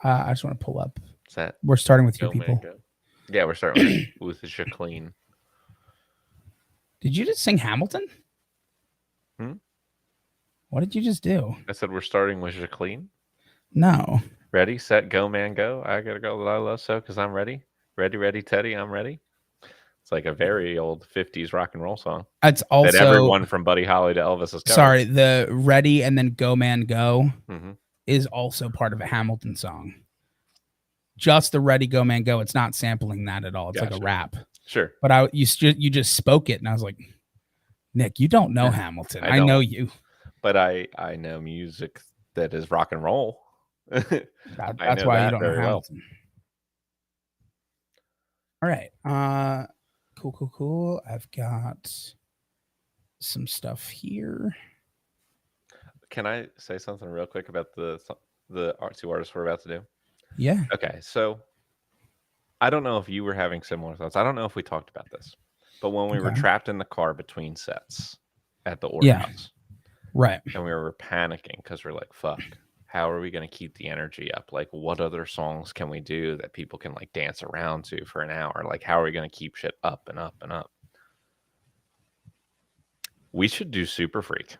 I just want to pull up. Is that We're starting with two Go Man people. Go? Yeah, we're starting with Jacqueline. Did you just sing Hamilton? Hmm? What did you just do? I said we're starting with Jacqueline. No. Ready, set, go, man, go. I gotta go. I love so because I'm ready. Ready, ready, Teddy. I'm ready. It's like a very old '50s rock and roll song It's that also everyone from Buddy Holly to Elvis has covered. sorry. The Ready and then Go Man Go Mm-hmm. is also part of a Hamilton song. Just the Ready Go Man Go. It's not sampling that at all. It's like a Gotcha. rap. Sure. But you just spoke it, and I was like, Nick, you don't know Hamilton. I know you. But I know music that is rock and roll. I That's know why you that don't know very well. Hamilton. All right. Cool. I've got some stuff here. Can I say something real quick about the two artists we're about to do? Yeah. Okay, so I don't know if you were having similar thoughts. I don't know if we talked about this, but when we were trapped in the car between sets at the Order House, right, and we were panicking because we're like, "Fuck, how are we going to keep the energy up? Like, what other songs can we do that people can like dance around to for an hour? Like, how are we going to keep shit up and up and up?" We should do Super Freak.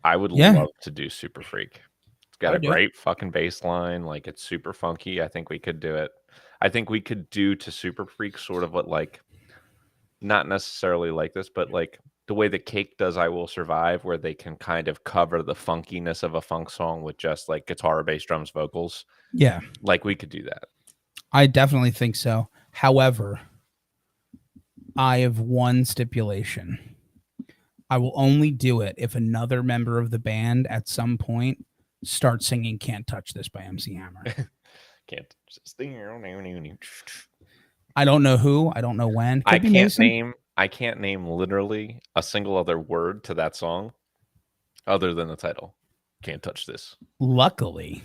I would love to do Super Freak. It's got a great fucking bass line. Like, it's super funky. I think we could do it. I think we could do to Super Freak sort of what, like, not necessarily like this, but like the way the Cake does I Will Survive, where they can kind of cover the funkiness of a funk song with just like guitar, bass, drums, vocals. Yeah. Like, we could do that. I definitely think so. However, I have one stipulation. I will only do it if another member of the band at some point starts singing Can't Touch This by MC Hammer. Can't touch this. I don't know who. I don't know when. I can't name literally a single other word to that song other than the title. Can't Touch This. Luckily,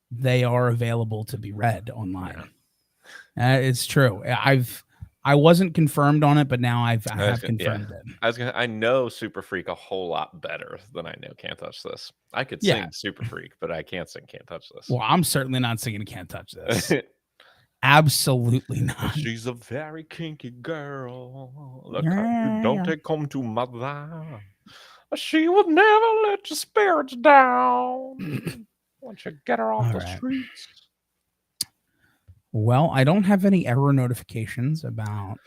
they are available to be read online. Yeah. It's true. I wasn't confirmed on it, but now I have confirmed it. I know Super Freak a whole lot better than I know Can't Touch This. I could sing Super Freak, but I can't sing Can't Touch This. Well, I'm certainly not singing Can't Touch This. Absolutely not. She's a very kinky girl. The kind you don't take home to mother. She would never let your spirits down. Once you get her off the streets. Well, I don't have any error notifications about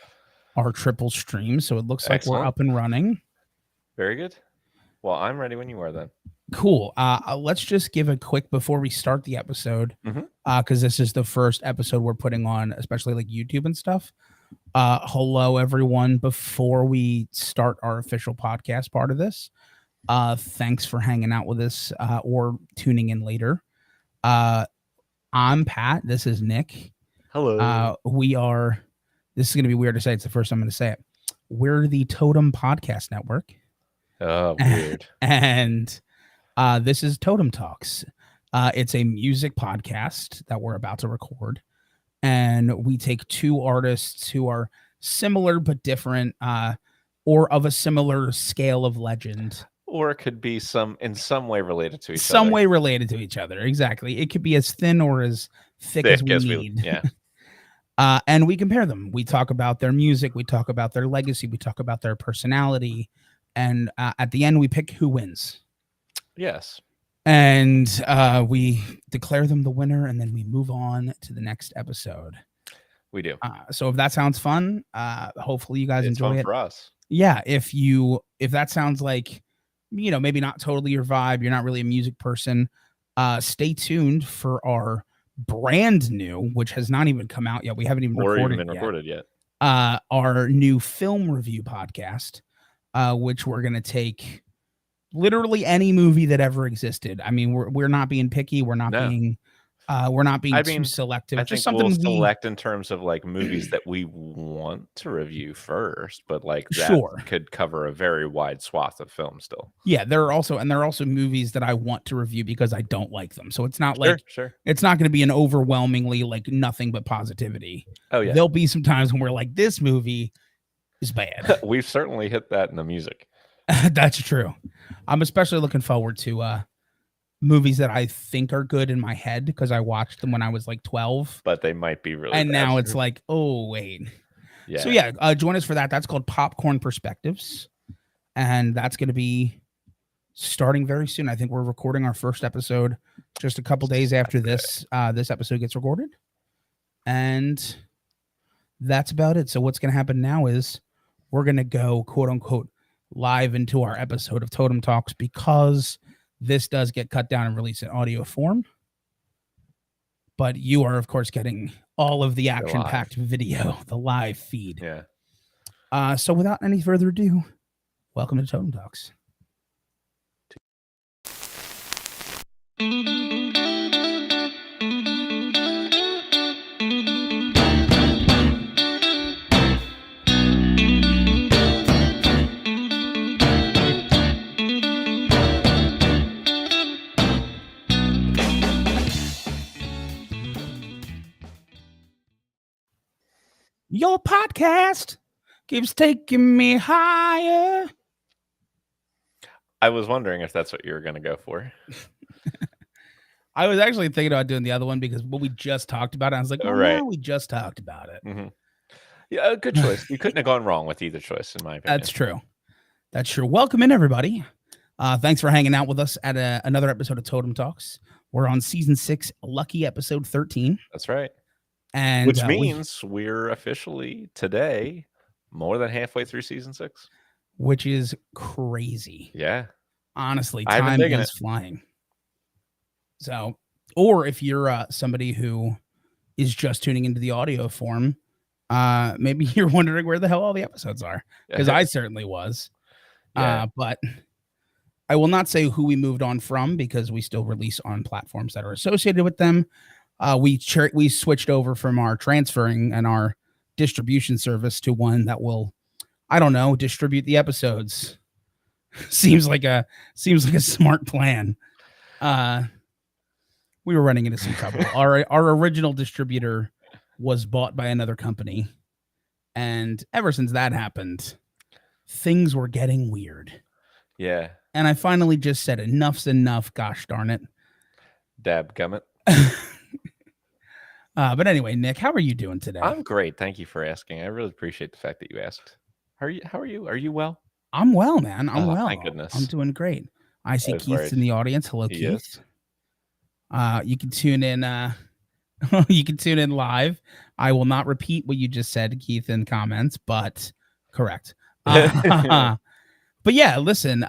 our triple stream, so it looks like we're up and running. Very good. Well, I'm ready when you are then. Cool. Let's just give a quick before we start the episode, because this is the first episode we're putting on, especially like YouTube and stuff. Hello, everyone. Before we start our official podcast part of this, thanks for hanging out with us or tuning in later. I'm Pat. This is Nick. Hello. This is going to be weird to say. It's the first time I'm going to say it. We're the Totem Podcast Network. Oh, weird. And this is TotemTalks. It's a music podcast that we're about to record. And we take two artists who are similar but different, or of a similar scale of legend. Or it could be in some way related to each other. Some way related to each other. Exactly. It could be as thin or as thick as we need. Yeah. And we compare them. We talk about their music. We talk about their legacy. We talk about their personality. And at the end, we pick who wins. Yes. And we declare them the winner, and then we move on to the next episode. We do. So if that sounds fun, hopefully you guys enjoy it. For us. Yeah. If that sounds like, maybe not totally your vibe, you're not really a music person, stay tuned for our brand new, which has not even come out yet. We haven't even recorded yet. Our new film review podcast, which we're going to take literally any movie that ever existed. I mean, we're not being picky. We're not being too selective. I think we'll select in terms of like movies that we want to review first, but like that could cover a very wide swath of film still. Yeah, there are also movies that I want to review because I don't like them. So it's not it's not going to be an overwhelmingly like nothing but positivity. Oh yeah. There'll be some times when we're like, this movie is bad. We've certainly hit that in the music. That's true. I'm especially looking forward to movies that I think are good in my head because I watched them when I was like 12. But they might be really And bad. now it's like, oh, wait. Yeah. So, yeah, join us for that. That's called Popcorn Perspectives. And that's going to be starting very soon. I think we're recording our first episode just a couple days after this episode gets recorded. And that's about it. So what's going to happen now is we're going to go, quote unquote, live into our episode of Totem Talks because this does get cut down and released in audio form. But you are, of course, getting all of the action-packed video, the live feed. Yeah. So without any further ado, welcome to Totem Talks. Your podcast keeps taking me higher. I was wondering if that's what you were going to go for. I was actually thinking about doing the other one because what we just talked about it, I was like, well, yeah, we just talked about it. Mm-hmm. Yeah, good choice. You couldn't have gone wrong with either choice, in my opinion. That's true. That's true. Welcome in, everybody. Thanks for hanging out with us at another episode of Totem Talks. We're on season 6, lucky episode 13. That's right. And which means we're officially today more than halfway through season 6. Which is crazy. Yeah. Honestly, time is flying. So, or if you're somebody who is just tuning into the audio form, maybe you're wondering where the hell all the episodes are, because I certainly was. Yeah. But I will not say who we moved on from because we still release on platforms that are associated with them. We switched over from our transferring and our distribution service to one that will, I don't know, distribute the episodes. seems like a smart plan. We were running into some trouble. Our original distributor was bought by another company, and ever since that happened, things were getting weird. Yeah. And I finally just said, enough's enough. Gosh darn it. Dabgummit. But anyway, Nick, how are you doing today? I'm great. Thank you for asking. I really appreciate the fact that you asked. How are you? Are you well? I'm well, man. I'm well. Thank goodness. I'm doing great. I see Keith's in the audience. Hello, Keith. You can tune in. You can tune in live. I will not repeat what you just said, Keith, in comments, but correct. But yeah, listen.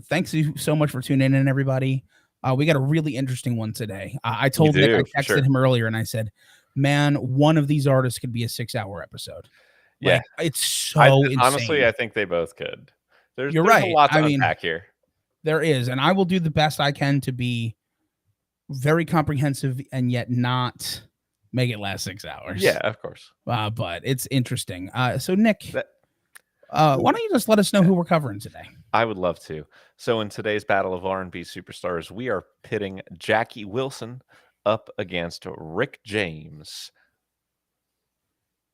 Thanks so much for tuning in, everybody. We got a really interesting one today. I told Nick, I texted him earlier, and I said, "Man, one of these artists could be a 6-hour episode." Like, yeah, it's so insane. Honestly, I think they both could. There's right. a lot to unpack here. There is, and I will do the best I can to be very comprehensive and yet not make it last 6 hours. Yeah, of course. But it's interesting. So Nick, why don't you just let us know who we're covering today? I would love to. So in today's battle of R&B superstars, we are pitting Jackie Wilson up against Rick James.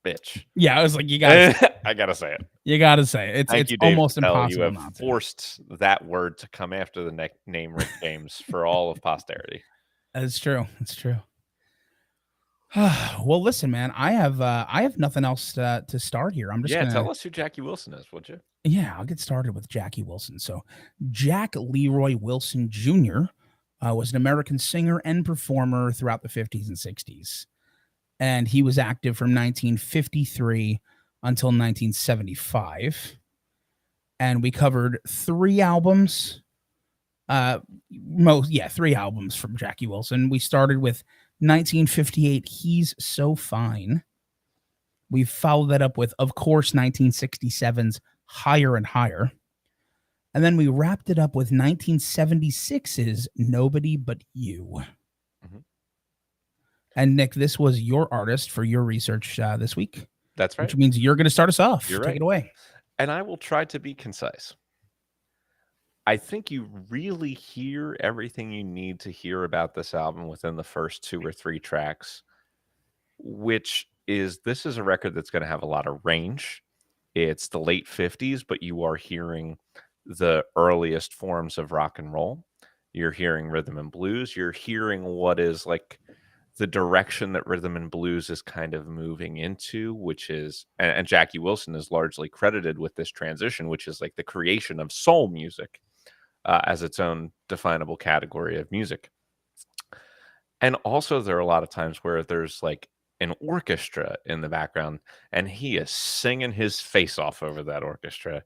Bitch. Yeah, I was like, you guys. I gotta say it. You gotta say it. It's almost impossible. You have forced that word to come after the name Rick James for all of posterity. That's true. It's true. Well, listen, man. I have nothing else to start here. I'm just gonna tell us who Jackie Wilson is, would you? Yeah, I'll get started with Jackie Wilson. So, Jack Leroy Wilson Jr. Was an American singer and performer throughout the 50s and 60s. And he was active from 1953 until 1975. And we covered 3 albums. 3 albums from Jackie Wilson. We started with 1958, He's So Fine. We followed that up with, of course, 1967's Higher and Higher. And then we wrapped it up with 1976's Nobody But You. Mm-hmm. And Nick, this was your artist for your research this week. That's right. Which means you're going to start us off. You're Take right. it away. And I will try to be concise. I think you really hear everything you need to hear about this album within the first 2 or 3 tracks, this is a record that's going to have a lot of range. It's the late 50s, but you are hearing the earliest forms of rock and roll. You're hearing rhythm and blues. You're hearing what is like the direction that rhythm and blues is kind of moving into, which is, and Jackie Wilson is largely credited with this transition, which is like the creation of soul music as its own definable category of music. And also, there are a lot of times where there's like an orchestra in the background, and he is singing his face off over that orchestra.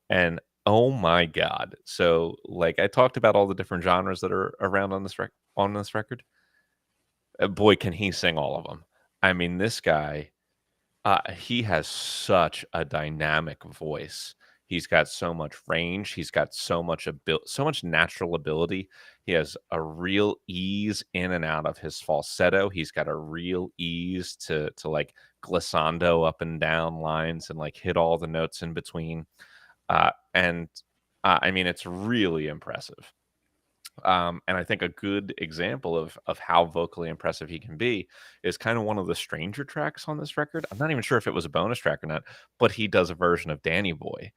And oh my god! So, like I talked about all the different genres that are around on this record. Boy, can he sing all of them. I mean, this guy, he has such a dynamic voice. He's got so much range. He's got so much natural ability. He has a real ease in and out of his falsetto. He's got a real ease to like glissando up and down lines and like hit all the notes in between. And I mean, it's really impressive. And I think a good example of how vocally impressive he can be is kind of one of the stranger tracks on this record. I'm not even sure if it was a bonus track or not, but he does a version of Danny Boy,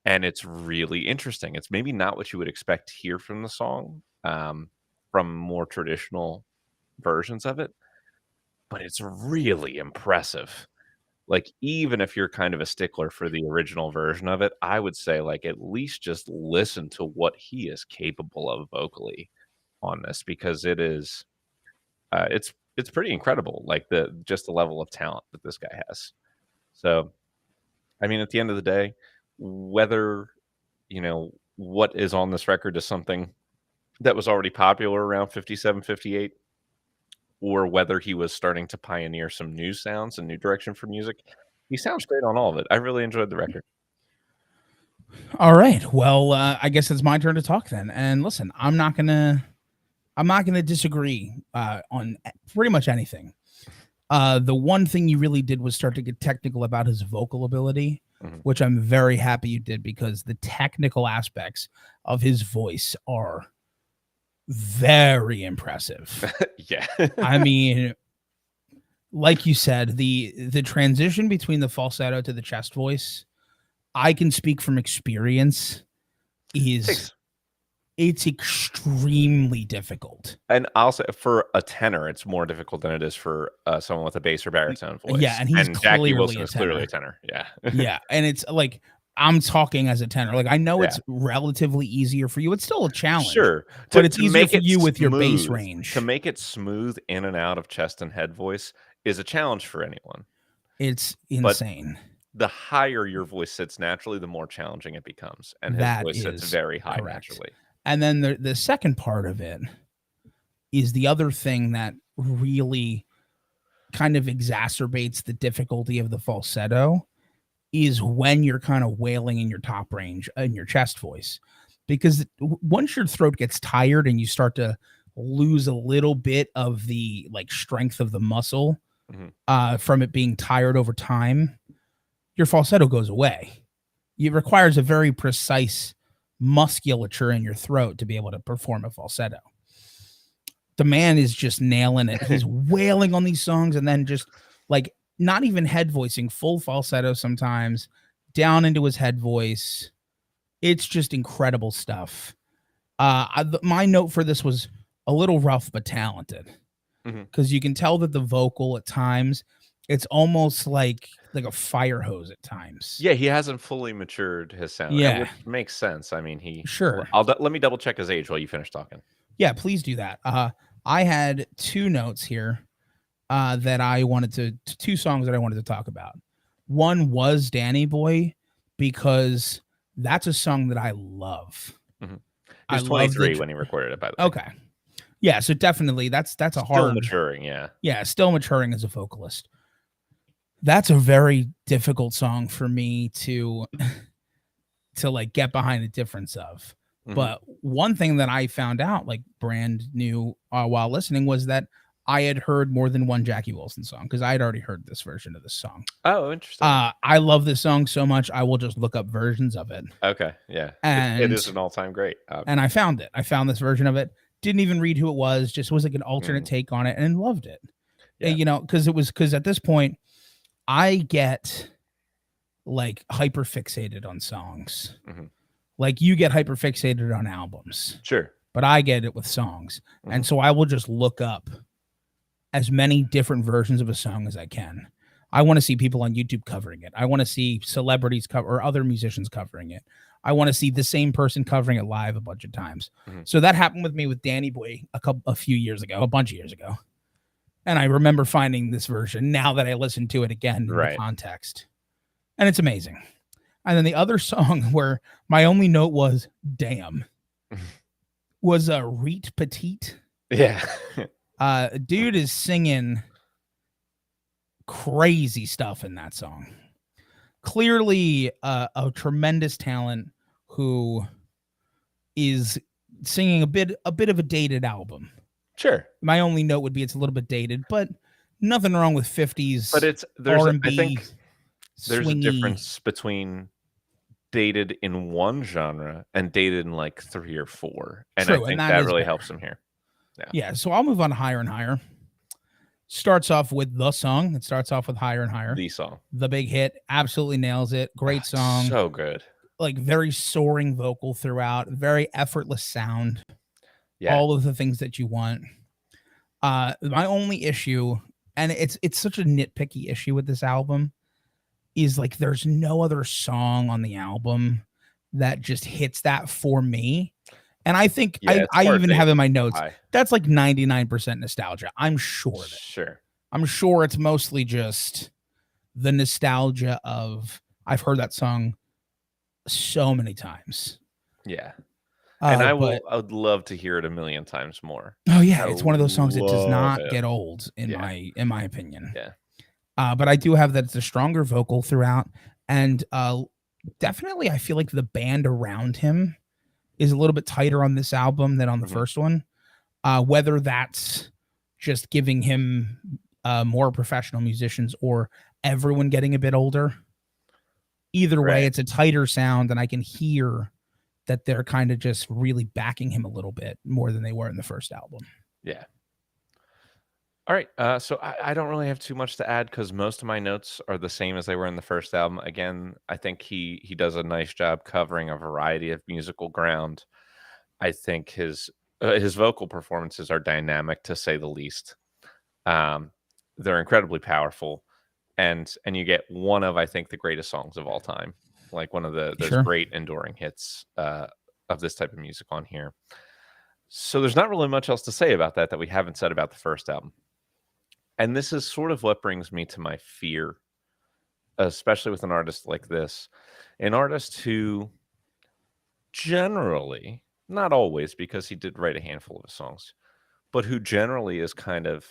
and it's really interesting. It's maybe not what you would expect to hear from the song, from more traditional versions of it, but it's really impressive. Like, even if you're kind of a stickler for the original version of it, I would say, like, at least just listen to what he is capable of vocally on this, because it is, it's pretty incredible, like, the level of talent that this guy has. So, I mean, at the end of the day, whether, what is on this record is something that was already popular around 57, 58, or whether he was starting to pioneer some new sounds and new direction for music. He sounds great on all of it. I really enjoyed the record. All right. Well, I guess it's my turn to talk then. And listen, I'm not gonna disagree on pretty much anything. The one thing you really did was start to get technical about his vocal ability, which I'm very happy you did, because the technical aspects of his voice are very impressive. Yeah. I mean, like you said, the transition between the falsetto to the chest voice, I can speak from experience, it's extremely difficult. And I'll say for a tenor, it's more difficult than it is for someone with a bass or baritone voice. Yeah, and he's Jackie clearly Wilson a is tenor. clearly a tenor. Yeah. Yeah, and it's like, I'm talking as a tenor. Like, I know it's relatively easier for you. It's still a challenge. Sure. But it's easier for you with your bass range. To make it smooth in and out of chest and head voice is a challenge for anyone. It's insane. But the higher your voice sits naturally, the more challenging it becomes. And his voice sits very high naturally. And then the second part of it is the other thing that really kind of exacerbates the difficulty of the falsetto, is when you're kind of wailing in your top range in your chest voice. Because once your throat gets tired and you start to lose a little bit of the like strength of the muscle from it being tired over time, your falsetto goes away. It requires a very precise musculature in your throat to be able to perform a falsetto. The man is just nailing it. He's wailing on these songs, and then just like not even head voicing, full falsetto sometimes, down into his head voice. It's just incredible stuff. My note for this was a little rough but talented, because you can tell that the vocal at times, it's almost like a fire hose at times. Yeah, he hasn't fully matured his sound. Yeah, which makes sense. I mean, sure. Let me double check his age while you finish talking. Yeah, please do that. I had two notes here that I wanted two songs that I wanted to talk about. One was Danny Boy, because that's a song that I love. He was 23 when he recorded it, by the way. Okay. Yeah, so definitely that's a hard... Still maturing, yeah. Yeah, still maturing as a vocalist. That's a very difficult song for me to like get behind the difference of. But one thing that I found out, like brand new while listening, was that I had heard more than one Jackie Wilson song, because I had already heard this version of this song. Oh, interesting. I love this song so much, I will just look up versions of it. Okay, yeah. And it is an all-time great. And I found it. I found this version of it. Didn't even read who it was. Just was like an alternate take on it, and loved it. Yeah. Because at this point, I get like hyper fixated on songs. Like you get hyper fixated on albums. Sure. but I get it with songs. And so I will just look up as many different versions of a song as I can. I want to see people on YouTube covering it. I want to see celebrities cover or other musicians covering it. I want to see the same person covering it live a bunch of times. So that happened with me with Danny Boy a bunch of years ago. And I remember finding this version now that I listen to it again in the context. And it's amazing. And then the other song where my only note was "damn" was Reet Petite. Yeah. Dude is singing crazy stuff in that song. Clearly a tremendous talent who is singing a bit of a dated album. Sure. My only note would be it's a little bit dated, but nothing wrong with 50s but R&B. I think there's swingy. a difference between dated in one genre and dated in like 3 or 4. And True, I think and that really helps him here. Yeah, so I'll move on to Higher and Higher. Starts off with the song. It starts off with Higher and Higher. The song. The big hit. Absolutely nails it. Great song. So good. Like very soaring vocal throughout. Very effortless sound. Yeah. All of the things that you want. My only issue, and it's such a nitpicky issue with this album, is like there's no other song on the album that just hits that for me. And I think I even have in my notes, that's like 99% nostalgia. I'm sure of it. Sure. I'm sure it's mostly just the nostalgia of I've heard that song so many times. Yeah. And I would love to hear it a million times more. Oh yeah, it's one of those songs that does not get old in my opinion. Yeah. But I do have that it's a stronger vocal throughout, and definitely I feel like the band around him is a little bit tighter on this album than on the first one. Whether that's just giving him more professional musicians or everyone getting a bit older. Either way, it's a tighter sound, and I can hear that they're kind of just really backing him a little bit more than they were in the first album. Yeah. All right. So I don't really have too much to add because most of my notes are the same as they were in the first album. Again, I think he does a nice job covering a variety of musical ground. I think his vocal performances are dynamic to say the least. They're incredibly powerful, and you get one of, I think, the greatest songs of all time, like one of those great enduring hits of this type of music on here. So there's not really much else to say about that we haven't said about the first album. And this is sort of what brings me to my fear, especially with an artist like this, an artist who generally, not always, because he did write a handful of his songs, but who generally is kind of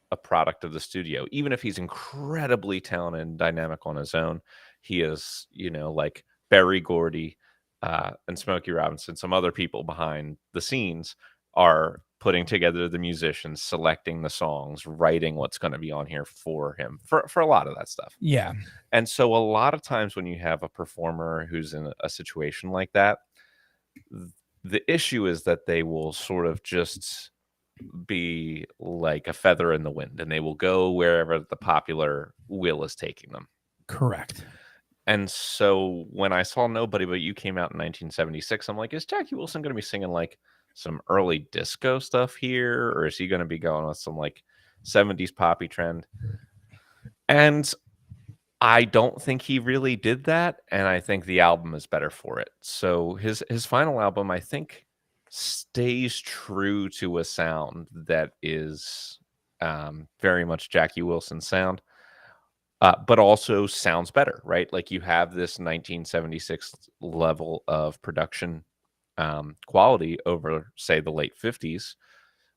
a product of the studio. Even if he's incredibly talented and dynamic on his own, he is, like Berry Gordy and Smokey Robinson, some other people behind the scenes are putting together the musicians, selecting the songs, writing what's going to be on here for him, for a lot of that stuff. Yeah. And so a lot of times when you have a performer who's in a situation like that, the issue is that they will sort of just be like a feather in the wind, and they will go wherever the popular will is taking them. Correct. And so when I saw Nobody But You came out in 1976, I'm like, is Jackie Wilson going to be singing like some early disco stuff here, or is he going to be going with some like 70s poppy trend? And I don't think he really did that, and I think the album is better for it. So his final album, I think, stays true to a sound that is very much Jackie Wilson's sound, but also sounds better, right? Like you have this 1976 level of production quality over, say, the late 50s,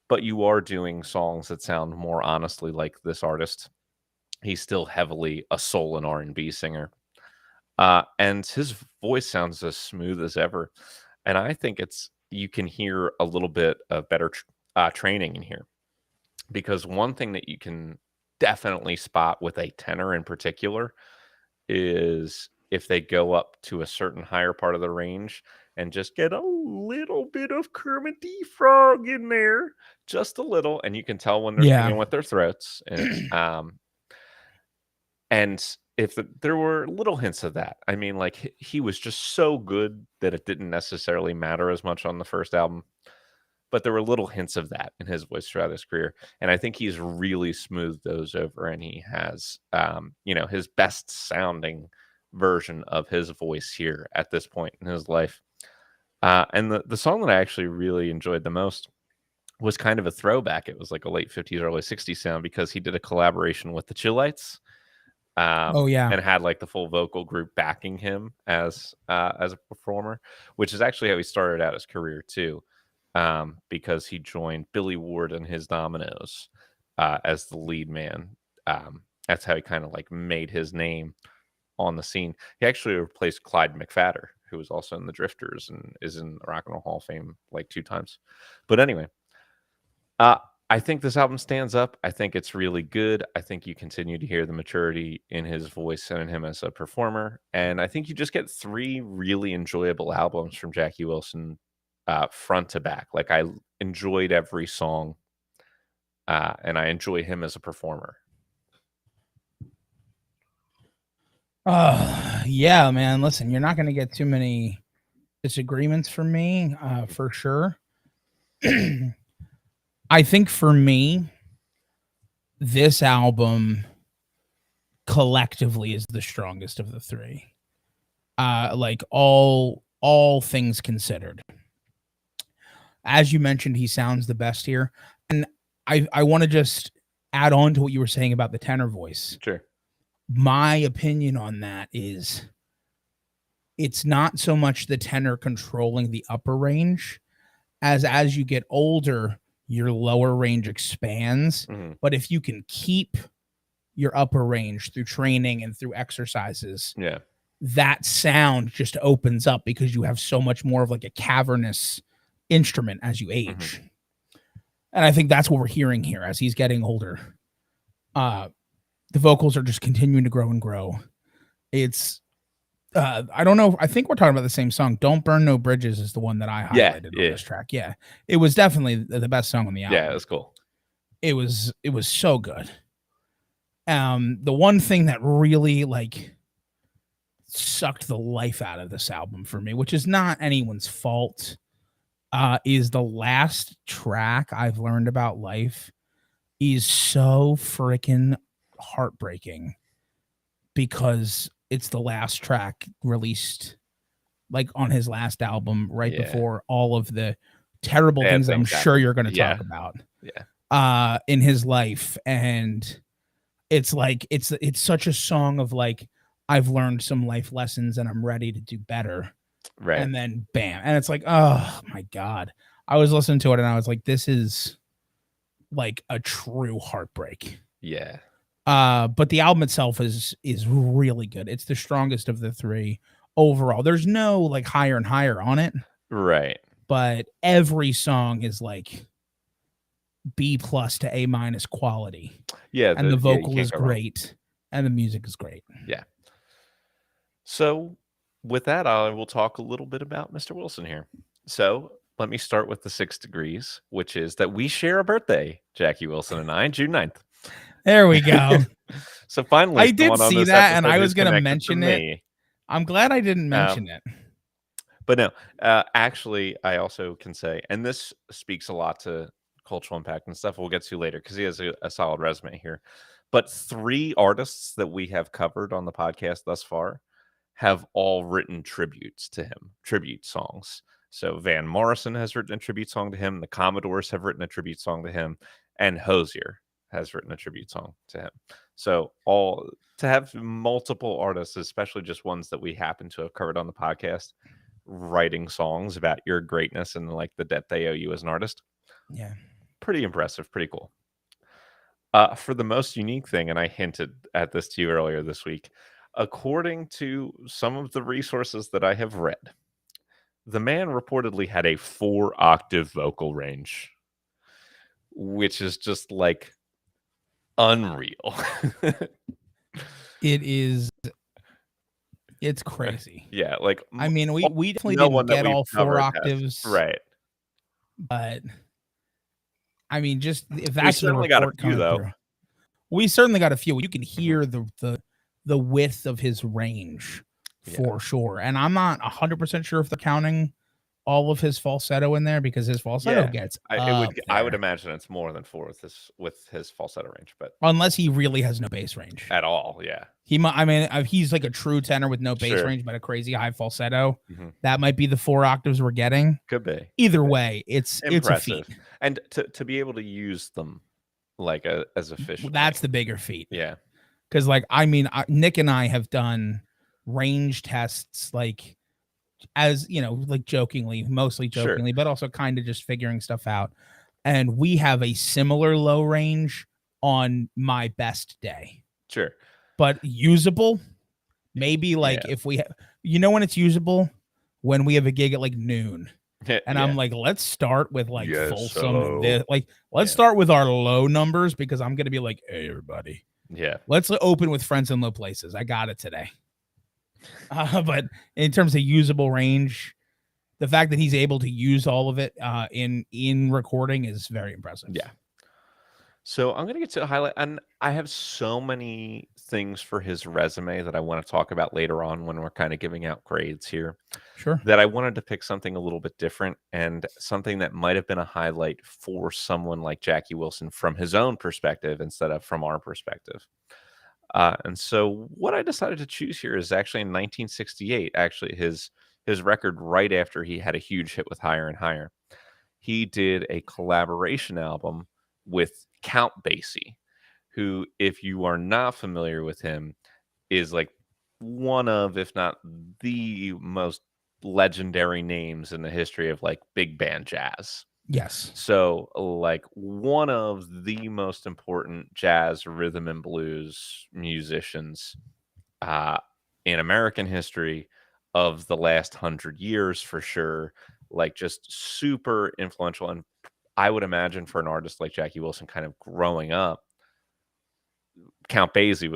but you are doing songs that sound more honestly like this artist. He's still heavily a soul and R&B singer. And his voice sounds as smooth as ever. And I think you can hear a little bit of better training in here. Because one thing that you can definitely spot with a tenor in particular is if they go up to a certain higher part of the range and just get a little bit of Kermit the Frog in there, just a little, and you can tell when they're singing with their throats. And if there were little hints of that, I mean, like he was just so good that it didn't necessarily matter as much on the first album. but there were little hints of that in his voice throughout his career. And I think he's really smoothed those over, and he has, his best sounding version of his voice here at this point in his life. And the song that I actually really enjoyed the most was kind of a throwback. It was like a late 50s, early 60s sound, because he did a collaboration with the Chillites. And had like the full vocal group backing him as a performer, which is actually how he started out his career too, because he joined Billy Ward and his Dominoes as the lead man. That's how he kind of like made his name on the scene. He actually replaced Clyde McPhatter, who was also in the Drifters and is in the Rock and Roll Hall of Fame like 2 times. But anyway, I think this album stands up. I think it's really good. I think you continue to hear the maturity in his voice and in him as a performer. And I think you just get 3 really enjoyable albums from Jackie Wilson, front to back. Like, I enjoyed every song, and I enjoy him as a performer. Yeah, man. Listen, you're not going to get too many disagreements from me, for sure. I think for me, this album collectively is the strongest of the 3. Like all things considered. As you mentioned, he sounds the best here. And I want to just add on to what you were saying about the tenor voice. Sure. My opinion on that is it's not so much the tenor controlling the upper range as you get older, your lower range expands. Mm-hmm. But if you can keep your upper range through training and through exercises, that sound just opens up because you have so much more of like a cavernous instrument as you age. Mm-hmm. And I think that's what we're hearing here as he's getting older. The vocals are just continuing to grow and grow. It's I don't know. I think we're talking about the same song. Don't Burn No Bridges is the one that I highlighted on this track. Yeah. It was definitely the best song on the album. Yeah, it was cool. It was so good. The one thing that really like sucked the life out of this album for me, which is not anyone's fault, is the last track, I've Learned About Life, is so freaking heartbreaking because it's the last track released like on his last album right before all of the terrible things that I'm sure you're going to talk about in his life. And it's like it's such a song of like, I've learned some life lessons and I'm ready to do better. Right. And then bam. And it's like, oh my God. I was listening to it and I was like, this is like a true heartbreak. Yeah. But the album itself is really good. It's the strongest of the 3 overall. There's no like higher and higher on it. Right. But every song is like B+ to A- quality. Yeah. And the vocal is great. And the music is great. Yeah. So with that, I will talk a little bit about Mr. Wilson here. So let me start with the 6 degrees, which is that we share a birthday, Jackie Wilson and I, June 9th. There we go. So finally, I did see that, and I was going to mention it. I'm glad I didn't mention it. But no, actually, I also can say, and this speaks a lot to cultural impact and stuff we'll get to later because he has a solid resume here. But 3 artists that we have covered on the podcast thus far have all written tributes to him, tribute songs. So Van Morrison has written a tribute song to him. The Commodores have written a tribute song to him. And Hozier has written a tribute song to him. So to have multiple artists, especially just ones that we happen to have covered on the podcast, writing songs about your greatness and like the debt they owe you as an artist. Yeah. Pretty impressive. Pretty cool. For the most unique thing, and I hinted at this to you earlier this week, according to some of the resources that I have read, the man reportedly had a 4-octave vocal range, which is just like unreal. It's crazy. Yeah, like I mean, we definitely didn't get all 4 octaves, right? But I mean, just if that's we certainly got a few though. We certainly got a few. You can hear the width of his range for sure. And I'm not 100% sure if they're counting all of his falsetto in there because his falsetto gets up there. I would imagine it's more than 4 with his falsetto range, but unless he really has no bass range at all. Yeah, he might. I mean, he's like a true tenor with no bass range, but a crazy high falsetto. That might be the 4 octaves we're getting. Could be. Either way, it's impressive. It's a feat, and to be able to use them like as efficient. That's the bigger feat. Yeah, because like I mean, Nick and I have done range tests like, as you know, like mostly jokingly, but also kind of just figuring stuff out. And we have a similar low range on my best day. Sure. But usable, maybe like if we, when it's usable, when we have a gig at like noon. And I'm like, let's start with like Folsom. Let's start with our low numbers because I'm going to be like, hey, everybody. Yeah. Let's open with Friends in Low Places. I got it today. But in terms of usable range, the fact that he's able to use all of it in recording is very impressive. Yeah. So I'm going to get to the highlight, and I have so many things for his resume that I want to talk about later on when we're kind of giving out grades here. Sure. That I wanted to pick something a little bit different and something that might have been a highlight for someone like Jackie Wilson from his own perspective instead of from our perspective. And so what I decided to choose here is actually in 1968, actually his record right after he had a huge hit with Higher and Higher. He did a collaboration album with Count Basie, who, if you are not familiar with him, is like one of, if not the most legendary names in the history of like big band jazz. Yes. So like one of the most important jazz, rhythm and blues musicians in American history of the last 100 years for sure. Like just super influential. And I would imagine for an artist like Jackie Wilson kind of growing up, Count Basie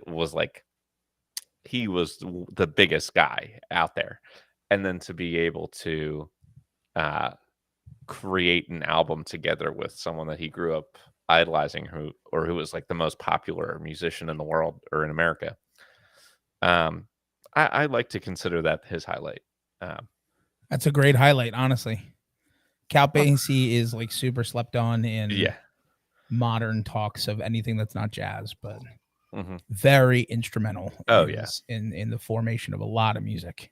was like, he was the biggest guy out there. And then to be able to create an album together with someone that he grew up idolizing, who was like the most popular musician in the world or in America. I like to consider that his highlight. That's a great highlight, honestly. Count Basie is like super slept on in modern talks of anything that's not jazz, but very instrumental. In the formation of a lot of music.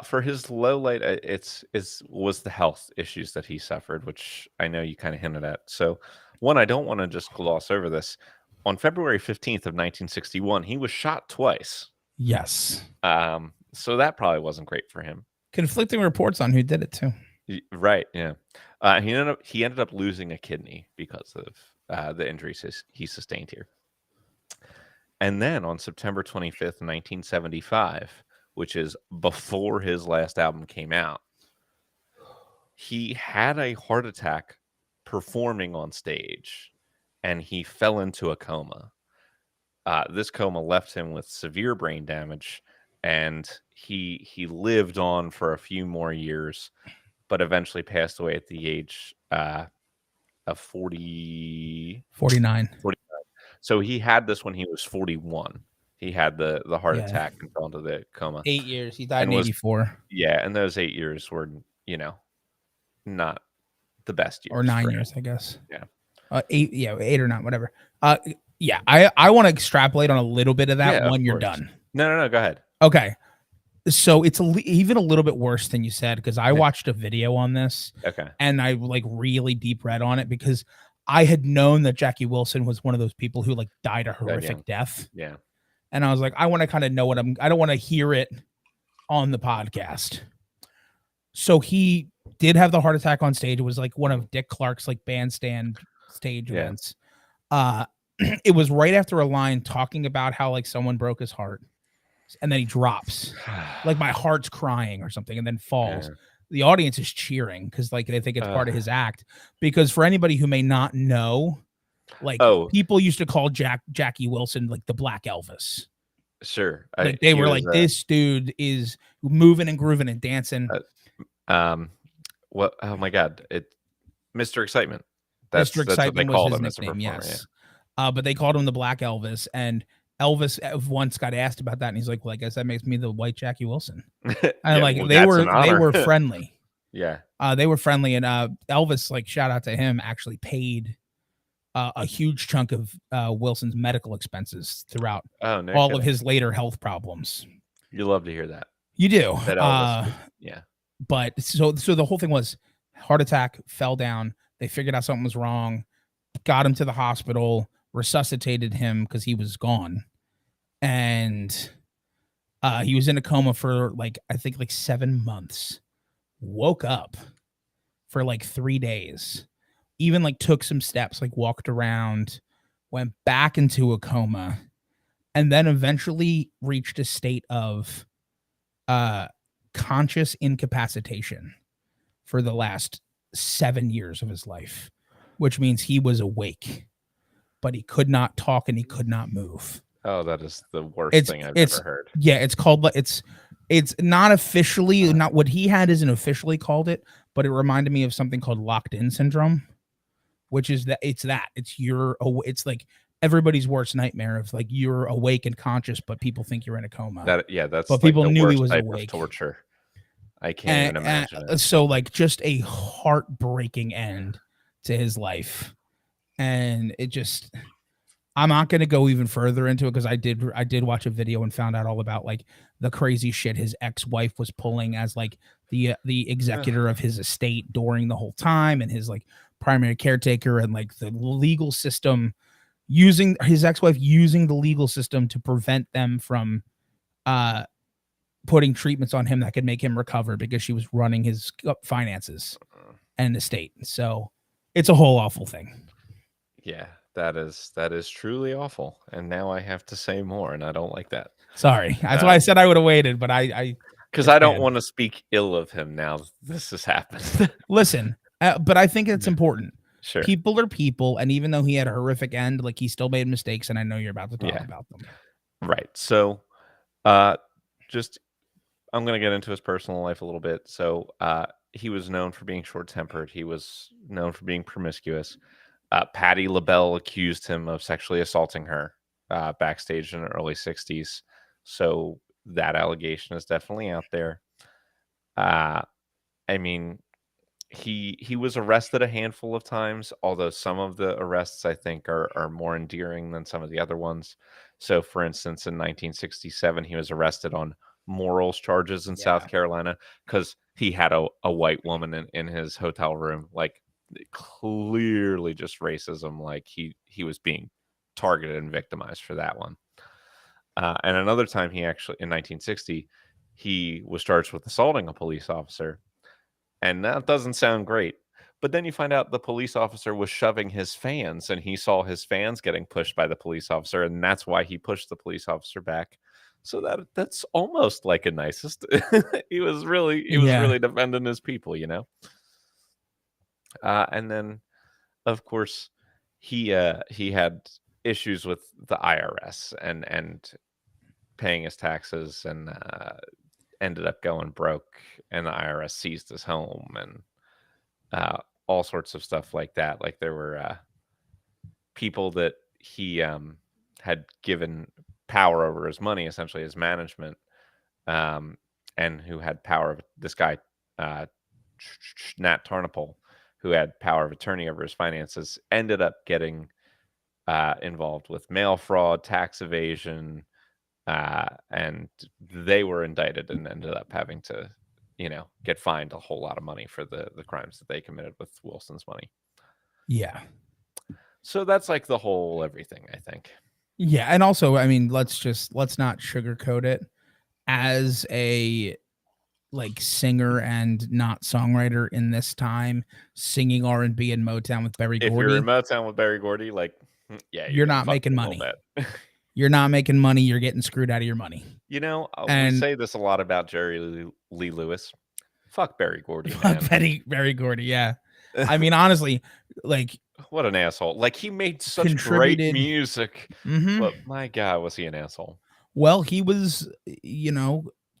For his low light, was the health issues that he suffered, which I know you kind of hinted at. So, one, I don't want to just gloss over this. On February 15th of 1961, he was shot twice. Yes. So that probably wasn't great for him. Conflicting reports on who did it too. Right. Yeah. He ended up losing a kidney because of the injuries he sustained here. And then on September 25th, 1975, which is before his last album came out, he had a heart attack performing on stage, and he fell into a coma. This coma left him with severe brain damage, and he lived on for a few more years, but eventually passed away at the age of 49. So he had this when he was 41. He had the heart attack and fell into the coma. 8 years. He died in 84. Yeah, and those 8 years were, not the best years. Or 9 years, I guess. Yeah. 8, 8 or 9, whatever. Yeah, I want to extrapolate on a little bit of that when you're done. No, go ahead. Okay. So it's even a little bit worse than you said, because I watched a video on this. Okay. And I like really deep read on it because I had known that Jackie Wilson was one of those people who like died a horrific death. Yeah. And I was like, I want to kind of know I don't want to hear it on the podcast. So he did have the heart attack on stage. It was like one of Dick Clark's like bandstand stage events. It was right after a line talking about how like someone broke his heart, and then he drops like my heart's crying or something, and then falls. The audience is cheering because like they think it's part of his act. Because for anybody who may not know, like people used to call Jackie Wilson like the Black Elvis. Sure. Like they were like, this dude is moving and grooving and dancing. What? Oh my God! Mr. Excitement. Mr. Excitement was his nickname. Yes. But they called him the Black Elvis, and Elvis once got asked about that, and he's like, "Well, I guess that makes me the white Jackie Wilson." And Yeah, like well, they that's were an honor. friendly. Yeah. They were friendly, and Elvis, like shout out to him, actually paid a huge chunk of Wilson's medical expenses throughout Oh, no all of kidding. his later health problems. You love to hear that. You do. That Elvis would, yeah. But so the whole thing was heart attack, fell down. They figured out something was wrong, got him to the hospital, resuscitated him because he was gone, and he was in a coma for like I think like 7 months. Woke up for like 3 days. Even like took some steps, like walked around, went back into a coma, and then eventually reached a state of uh conscious incapacitation for the last 7 years of his life, which means he was awake, but he could not talk and he could not move. Oh, that is the worst thing I've ever heard. Yeah, it's called, it's not officially, not what he had isn't officially called it, but it reminded me of something called locked in syndrome, which is it's like everybody's worst nightmare of like you're awake and conscious, but people think you're in a coma. That's but like people the knew he worst was type awake. of torture. I can't even imagine it. So like just a heartbreaking end to his life. And it just, I'm not going to go even further into it because I did watch a video and found out all about like the crazy shit his ex-wife was pulling as like the executor of his estate during the whole time, and his like primary caretaker, and like the legal system using his ex-wife using the legal system to prevent them from putting treatments on him that could make him recover because she was running his finances and estate. So it's a whole awful thing. Yeah, that is truly awful. And now I have to say more, and I don't like that. Sorry. That's why I said I would have waited, but because I don't want to speak ill of him now this has happened. Listen, but I think it's important. Sure. People are people, and even though he had a horrific end, like he still made mistakes, and I know you're about to talk about them. Right. So just I'm going to get into his personal life a little bit. So he was known for being short-tempered. He was known for being promiscuous. Patti LaBelle accused him of sexually assaulting her backstage in the early 60s. So that allegation is definitely out there. I mean, he was arrested a handful of times, although some of the arrests I think are more endearing than some of the other ones. So, for instance, in 1967, he was arrested on morals charges in South Carolina because he had a white woman in his hotel room, like clearly just racism. Like he was being targeted and victimized for that one. And another time, he actually in 1960, he was charged with assaulting a police officer. And that doesn't sound great. But then you find out the police officer was shoving his fans, and he saw his fans getting pushed by the police officer, and that's why he pushed the police officer back. So that's almost like a nicest. he was really defending his people, you know. And then, of course, he had issues with the IRS and paying his taxes, and ended up going broke, and the IRS seized his home, and all sorts of stuff like that. Like there were people that he had given power over his money, essentially his management, and who had power of this guy, Nat Tarnopol, who had power of attorney over his finances, ended up getting involved with mail fraud, tax evasion, and they were indicted and ended up having to, get fined a whole lot of money for the crimes that they committed with Wilson's money. Yeah. So that's like the whole everything, I think. Yeah, and also, I mean, let's not sugarcoat it. As a like singer and not songwriter in this time, singing R&B and Motown with Berry Gordy. If you're in Motown with Berry Gordy, like, yeah, you're not making money. You're not making money. You're getting screwed out of your money. We say this a lot about Jerry Lee Lewis. Fuck Berry Gordy, man. Berry Gordy, yeah. I mean, honestly, like, what an asshole. Like, he made such great music, but my God, was he an asshole? Well, he was,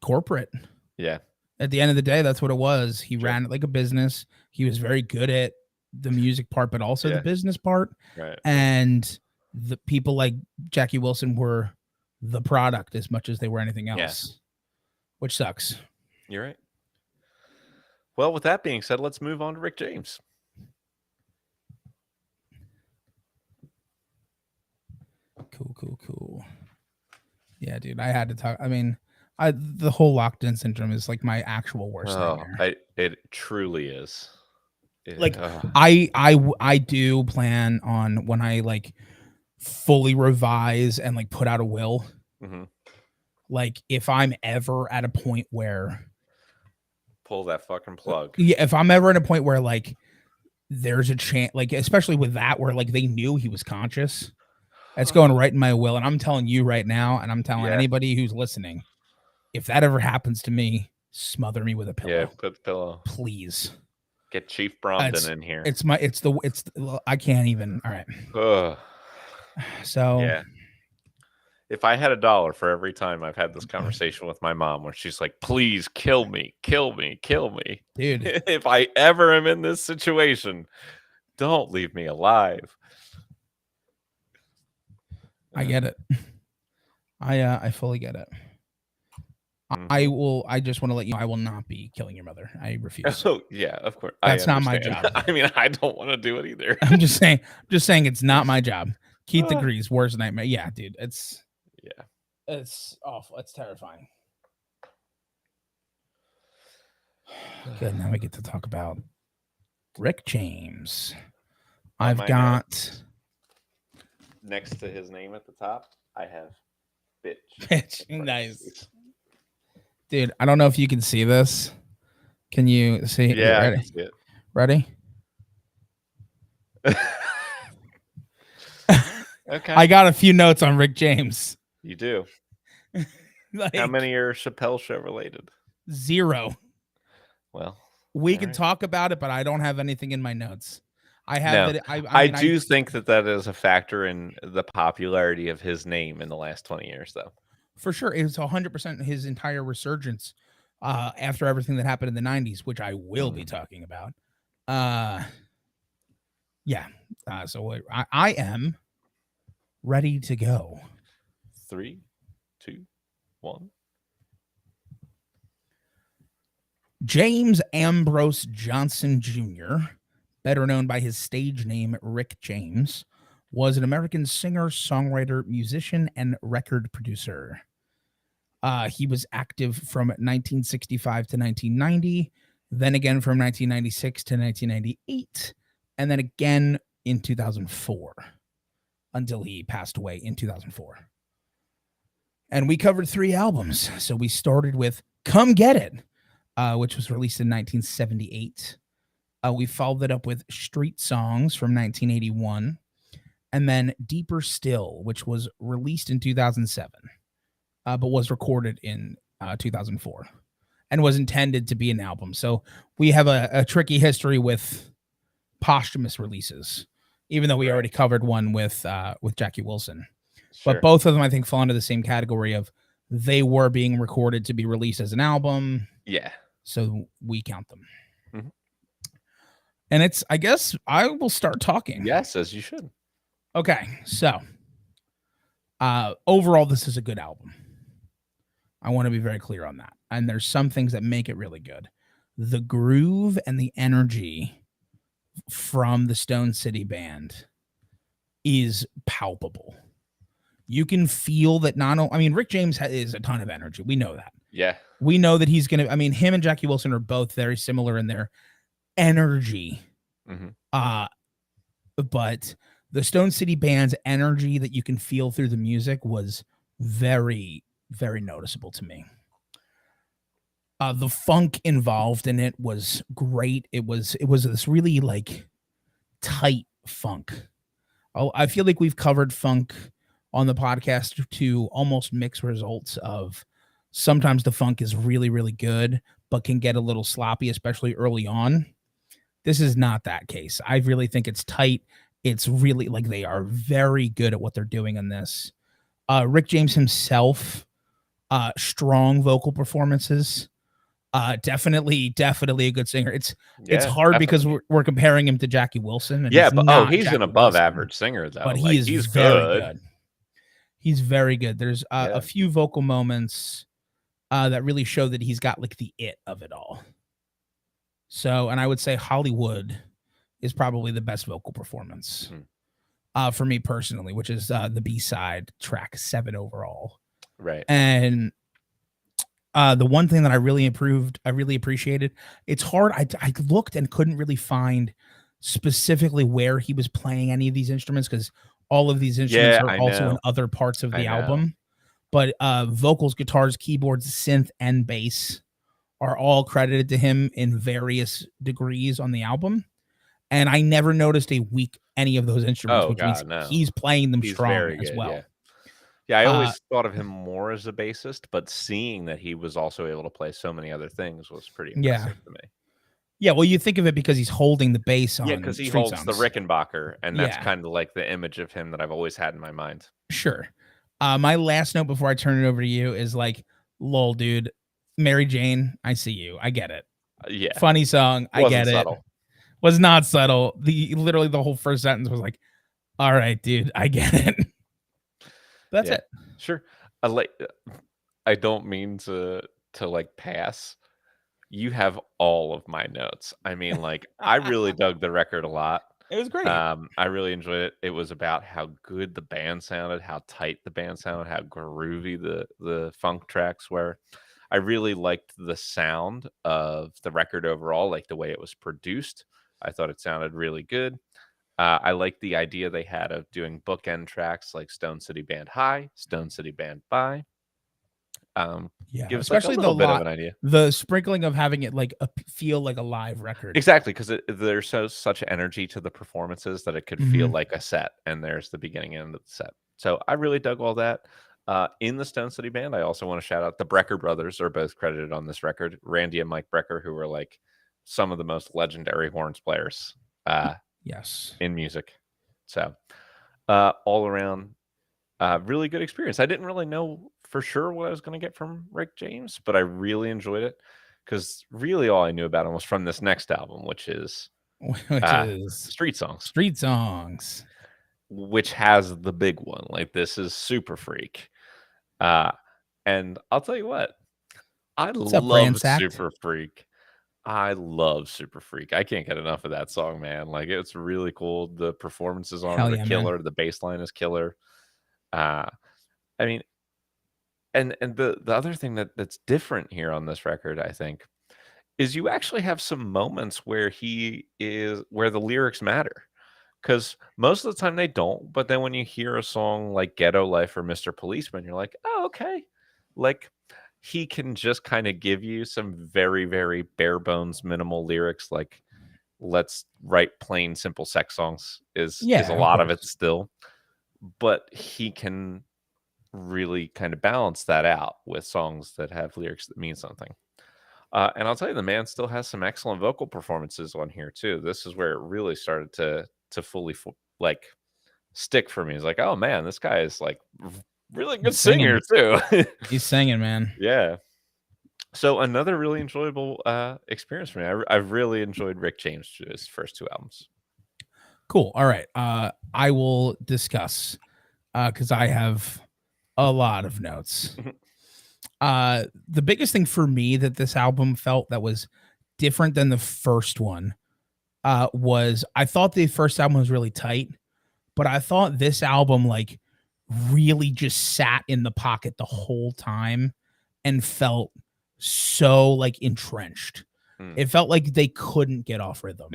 corporate. Yeah. At the end of the day, that's what it was. He ran it like a business. He was very good at the music part, but also the business part. Right. And the people like Jackie Wilson were the product as much as they were anything else, which sucks. You're right. Well, with that being said, let's move on to Rick James. Cool. Yeah, dude, I had to talk. I mean, the whole locked-in syndrome is like my actual worst nightmare. It truly is. I do plan on, when I like fully revise and like put out a will, like if I'm ever at a point where pull that fucking plug. Yeah, if I'm ever at a point where like there's a chance, like especially with that, where like they knew he was conscious, it's going right in my will. And I'm telling you right now, and I'm telling anybody who's listening, if that ever happens to me, smother me with a pillow. Yeah, put a pillow, please. Get Chief Bromden in here. I can't even. All right. So yeah. If I had $1 for every time I've had this conversation with my mom where she's like, please kill me, kill me, kill me. Dude. If I ever am in this situation, don't leave me alive. I get it. I fully get it. I just want to let you know I will not be killing your mother. I refuse. Oh, yeah, of course. That's not my job. I mean, I don't want to do it either. I'm just saying it's not my job. Keith agrees. Worst nightmare. Yeah, dude. It's awful. It's terrifying. Good. Now we get to talk about Rick James. I've got next to his name at the top, I have bitch. Bitch. Nice. Dude, I don't know if you can see this. Can you see? Yeah, ready? I can see it. Ready? Okay. I got a few notes on Rick James. You do? How many are Chappelle Show related? 0. Well, we can talk about it, but I don't have anything in my notes. I have that. I do think that is a factor in the popularity of his name in the last 20 years, though. For sure. It's 100% his entire resurgence after everything that happened in the 90s, which I will be talking about. Yeah. So I am ready to go. 3, 2, 1. James Ambrose Johnson Jr., better known by his stage name Rick James, was an American singer, songwriter, musician, and record producer. He was active from 1965 to 1990, then again from 1996 to 1998, and then again in 2004 until he passed away in 2004. And we covered 3 albums. So we started with Come Get It, which was released in 1978. We followed it up with Street Songs from 1981, and then Deeper Still, which was released in 2007. But was recorded in 2004 and was intended to be an album. So we have a tricky history with posthumous releases, even though we already covered one with Jackie Wilson. Sure. But both of them, I think, fall into the same category of they were being recorded to be released as an album. Yeah. So we count them. Mm-hmm. And I guess I will start talking. Yes, as you should. Okay. So overall, this is a good album. I want to be very clear on that. And there's some things that make it really good. The groove and the energy from the Stone City Band is palpable. You can feel that Rick James is a ton of energy. We know that. Yeah. We know that he's going to, him and Jackie Wilson are both very similar in their energy. Mm-hmm. But the Stone City Band's energy that you can feel through the music was very, very noticeable to me. The funk involved in it was great. It was this really like tight funk. Oh, I feel like we've covered funk on the podcast to almost mixed results of sometimes the funk is really, really good, but can get a little sloppy, especially early on. This is not that case. I really think it's tight. It's really like they are very good at what they're doing in this. Rick James himself, strong vocal performances. Definitely a good singer. It's hard because we're comparing him to Jackie Wilson. And he's an above average singer though. But he's very good. He's very good. There's a few vocal moments that really show that he's got like the it of it all. So, and I would say Hollywood is probably the best vocal performance for me personally, which is the B-side track 7 overall. Right. And the one thing that I really appreciated, it's hard. I looked and couldn't really find specifically where he was playing any of these instruments because all of these instruments are also in other parts of the album. But vocals, guitars, keyboards, synth, and bass are all credited to him in various degrees on the album. And I never noticed any of those instruments, which means he's playing them strong as well. Yeah, I always thought of him more as a bassist, but seeing that he was also able to play so many other things was pretty impressive to me. Yeah, well, you think of it because he's holding the bass on. Yeah, because he holds the Rickenbacker, and that's kind of like the image of him that I've always had in my mind. Sure. My last note before I turn it over to you is like, lol, dude, Mary Jane, I see you. I get it. Yeah. Funny song. I get subtle. It. Was not subtle. Literally the whole first sentence was like, all right, dude, I get it. That's it. Sure. I don't mean to like pass. You have all of my notes. I mean, like, I really dug the record a lot. It was great. I really enjoyed it. It was about how good the band sounded, how tight the band sounded, how groovy the funk tracks were. I really liked the sound of the record overall, like the way it was produced. I thought it sounded really good. I liked the idea they had of doing bookend tracks like Stone City Band High, Stone City Band Bye. Give us especially like a little bit of an idea. The sprinkling of having it like feel like a live record. Exactly, because there's such energy to the performances that it could feel like a set, and there's the beginning and end of the set. So I really dug all that. In the Stone City Band, I also want to shout out the Brecker brothers are both credited on this record. Randy and Mike Brecker, who were like some of the most legendary horns players in music. So all around, really good experience. I didn't really know for sure what I was going to get from Rick James, but I really enjoyed it because really all I knew about him was from this next album, which is Street Songs. Street Songs, which has the big one. Like, this is Super Freak. And I'll tell you what, I love Super Freak. I love Super Freak. I can't get enough of that song, man. Like, it's really cool. The performances on it are killer. Man. The bass line is killer. I mean, and the other thing that's different here on this record, I think, is you actually have some moments where the lyrics matter. Because most of the time they don't. But then when you hear a song like Ghetto Life or Mr. Policeman, you're like, oh, okay. Like, he can just kind of give you some very, very bare bones, minimal lyrics. Like, let's write plain, simple sex songs is a lot of it still. But he can really kind of balance that out with songs that have lyrics that mean something. And I'll tell you, the man still has some excellent vocal performances on here too. This is where it really started to fully like stick for me. It's like, oh man, this guy is like really good singer too. He's singing, man. Yeah. So another really enjoyable experience for me. I've really enjoyed Rick James through his first 2 albums. Cool. All right. I will discuss because I have a lot of notes. The biggest thing for me that this album felt that was different than the first one was I thought the first album was really tight, but I thought this album like really just sat in the pocket the whole time and felt so like entrenched. It felt like they couldn't get off rhythm.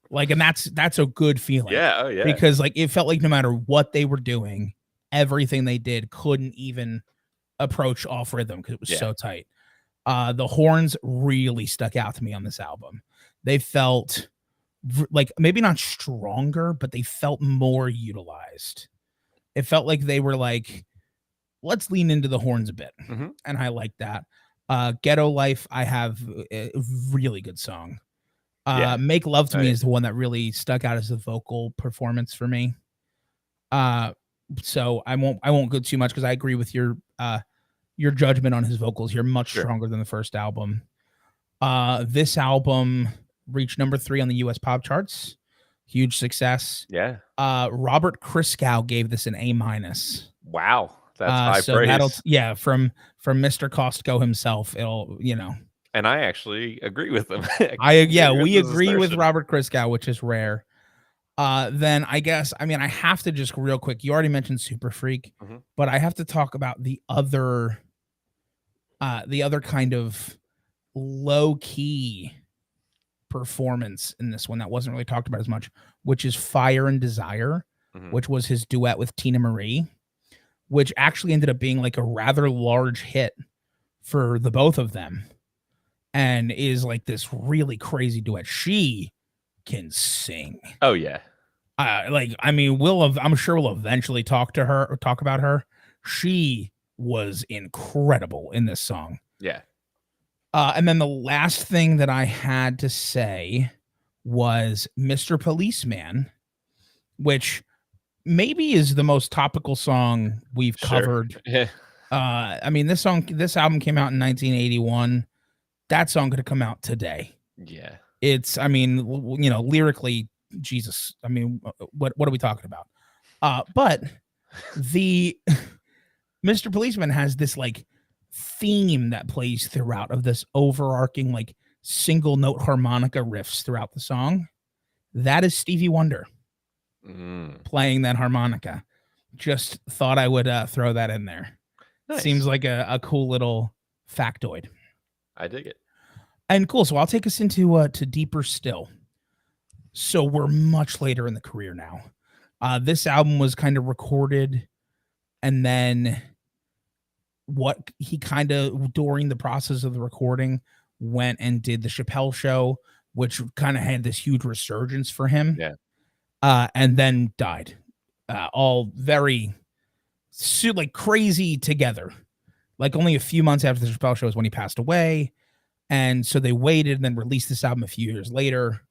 Like, and that's a good feeling. Yeah. Oh yeah. Because like it felt like no matter what they were doing, everything they did couldn't even approach off rhythm because it was so tight. The horns really stuck out to me on this album. They felt like maybe not stronger, but they felt more utilized. It felt like they were like, let's lean into the horns a bit. And I like that. Ghetto Life, I have a really good song. Make Love to Me is the one that really stuck out as a vocal performance for me. So I won't go too much because I agree with your judgment on his vocals. You're much stronger than the first album. This album reached number 3 on the US pop charts. Huge success. Yeah. Robert Christgau gave this an A-. Wow, that's high So praise. from Mr. Costco himself, it'll, And I actually agree with them. we This agree with assertion. Robert Christgau, which is rare. Then I guess, I mean, I have to just real quick. You already mentioned Super Freak, but I have to talk about the other kind of low key performance in this one that wasn't really talked about as much, which is Fire and Desire, which was his duet with Tina Marie, which actually ended up being like a rather large hit for the both of them, and is like this really crazy duet. She can sing. Oh yeah. I mean, I'm sure we'll eventually talk about her. She was incredible in this song. Yeah. And then the last thing that I had to say was Mr. Policeman, which maybe is the most topical song we've covered. Yeah. I mean, this album came out in 1981. That song could have come out today. Yeah. It's, I mean, lyrically, Jesus. I mean, what are we talking about? But the Mr. Policeman has this like theme that plays throughout of this overarching like single note harmonica riffs throughout the song. That is Stevie Wonder playing that harmonica. Just thought I would throw that in there. Nice. Seems like a cool little factoid. I dig it. And cool. So I'll take us into to deeper still. So we're much later in the career now. This album was kind of recorded, and then what he kind of during the process of the recording went and did the Chappelle Show, which kind of had this huge resurgence for him. Yeah. And then died. All very like crazy together. Like only a few months after the Chappelle Show is when he passed away. And so they waited and then released this album a few years later.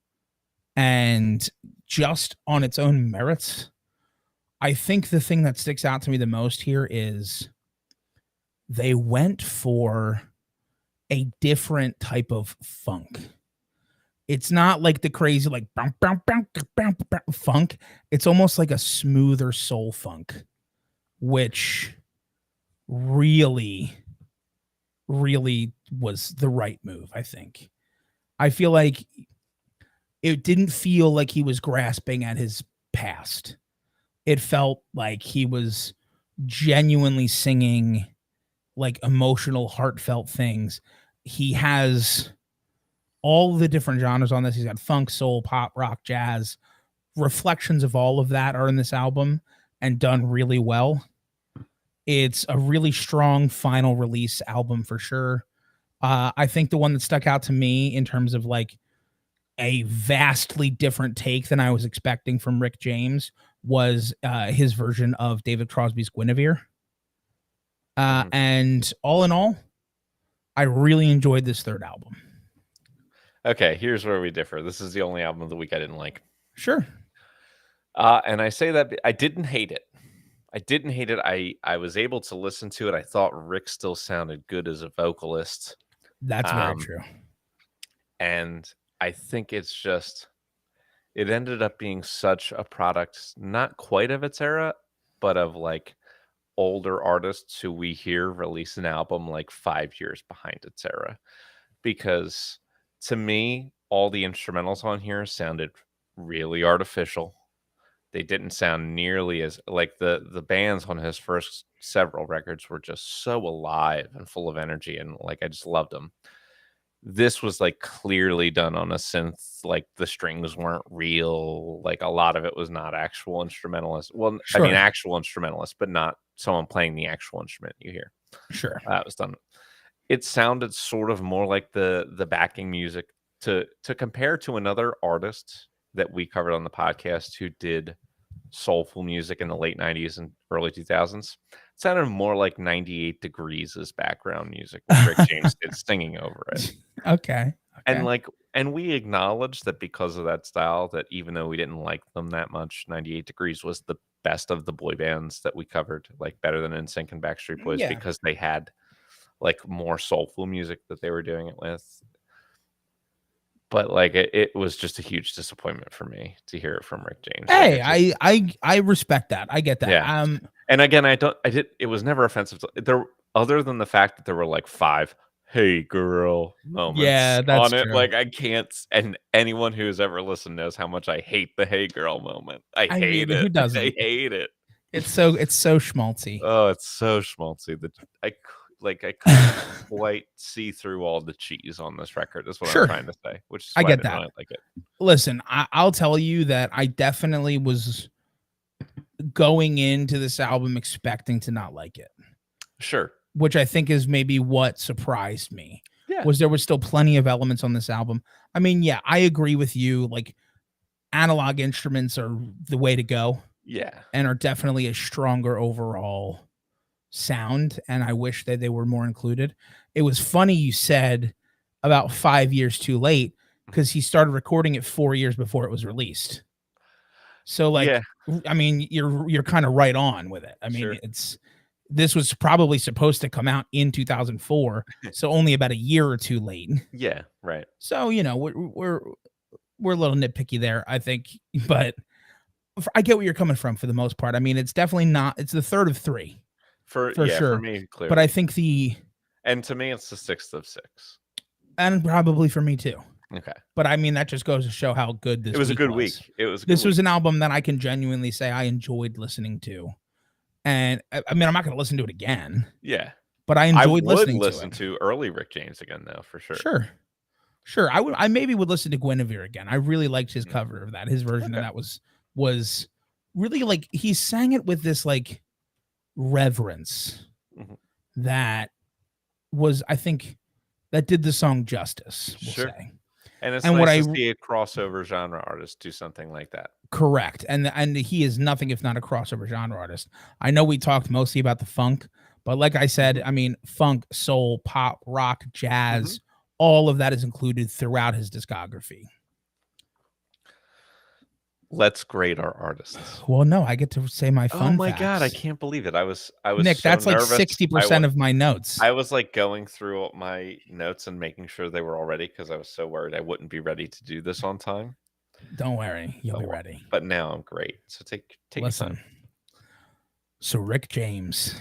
And just on its own merits, I think the thing that sticks out to me the most here is they went for a different type of funk. It's not like the crazy like funk. It's almost like a smoother soul funk, which really was the right move, I think. I feel like it didn't feel like he was grasping at his past. It felt like he was genuinely singing like emotional, heartfelt things. He has all the different genres on this. He's got funk, soul, pop, rock, jazz. Reflections of all of that are in this album and done really well. It's a really strong final release album for sure. I think the one that stuck out to me in terms of like a vastly different take than I was expecting from Rick James was his version of David Crosby's Guinevere. And all in all, I really enjoyed this third album. Okay, here's where we differ. This is the only album of the week I didn't like. Sure. And I say that I didn't hate it. I was able to listen to it. I thought Rick still sounded good as a vocalist. That's very true. And I think it's just, it ended up being such a product, not quite of its era, but of like older artists who we hear release an album like 5 years behind its era. Because to me, all the instrumentals on here sounded really artificial. They didn't sound nearly as like the bands on his first several records were just so alive and full of energy, and like I just loved them. This was like clearly done on a synth, like the strings weren't real, like a lot of it was not actual instrumentalists. Well, sure. I mean actual instrumentalists, but not someone playing the actual instrument you hear. Sure. That was done. It sounded sort of more like the backing music to compare to another artist that we covered on the podcast who did soulful music in the late 90s and early 2000s. It sounded more like 98 Degrees as background music with Rick James did singing over it. Okay. And we acknowledge that because of that style, that even though we didn't like them that much, 98 Degrees was the best of the boy bands that we covered, like better than NSYNC and Backstreet Boys, because they had like more soulful music that they were doing it with. But like it was just a huge disappointment for me to hear it from Rick James. Hey, I respect that. I get that. Yeah. And again, it was never offensive. There, other than the fact that there were like 5 "Hey girl" moments Yeah, that's on it, true. like, I can't and anyone who's ever listened knows how much I hate the "Hey girl" moment. I I mean, hate who it. I doesn't? hate it. It's so schmaltzy. Oh, it's so schmaltzy that I couldn't quite see through all the cheese on this record is what I'm Sure, trying to say, which is I why I get didn't that. really like it. Listen, I'll tell you that I definitely was going into this album expecting to not like it, Sure. which I think is maybe what surprised me. Yeah. Was there was still plenty of elements on this album. I mean, yeah, I agree with you. Like analog instruments are the way to go Yeah. and are definitely a stronger overall sound. And I wish that they were more included. It was funny you said about 5 years too late because he started recording it 4 years before it was released. So like, Yeah. I mean, you're kind of right on with it. I mean, Sure. this was probably supposed to come out in 2004, so only about a year or two late. Yeah, right. So we're a little nitpicky there, I think, but I get where you're coming from for the most part. I mean, it's definitely not. It's the third of three For for for sure, me, but I clearly. think And to me, it's the 6th of 6. and probably for me too. Okay. But I mean, that just goes to show how good It this was a week good was. week. It was a good This was week. an album that I can genuinely say I enjoyed listening to, and I mean, I'm not going to listen to it again, Yeah. but I I enjoyed would listening to listen it. to early Rick James again, though, for sure. Sure. Sure. I maybe would listen to Guinevere again. I really liked his Mhm. cover of that. His version of Okay. that was really like he sang it with this like reverence Mhm. that was, I think, that did the song justice, we'll Sure. say. And it's And what nice I to see a crossover genre artist do something like that. correct. And he is nothing if not a crossover genre artist. I know we talked mostly about the funk, but like I said, Mhm. I mean, funk, soul, pop, rock, Mhm. jazz, all of that is included throughout his discography. Let's grade our artists. Well, no, I get to say my Oh fun my god, I facts. can't believe it. I was Nick, so that's like nervous. 60% of my notes. I was, like, going through my notes and making sure they were all ready because I was so worried I wouldn't be ready to do this on time. Don't worry, you'll Oh, be well. ready. But now I'm great. So take your time. Listen. So Rick James.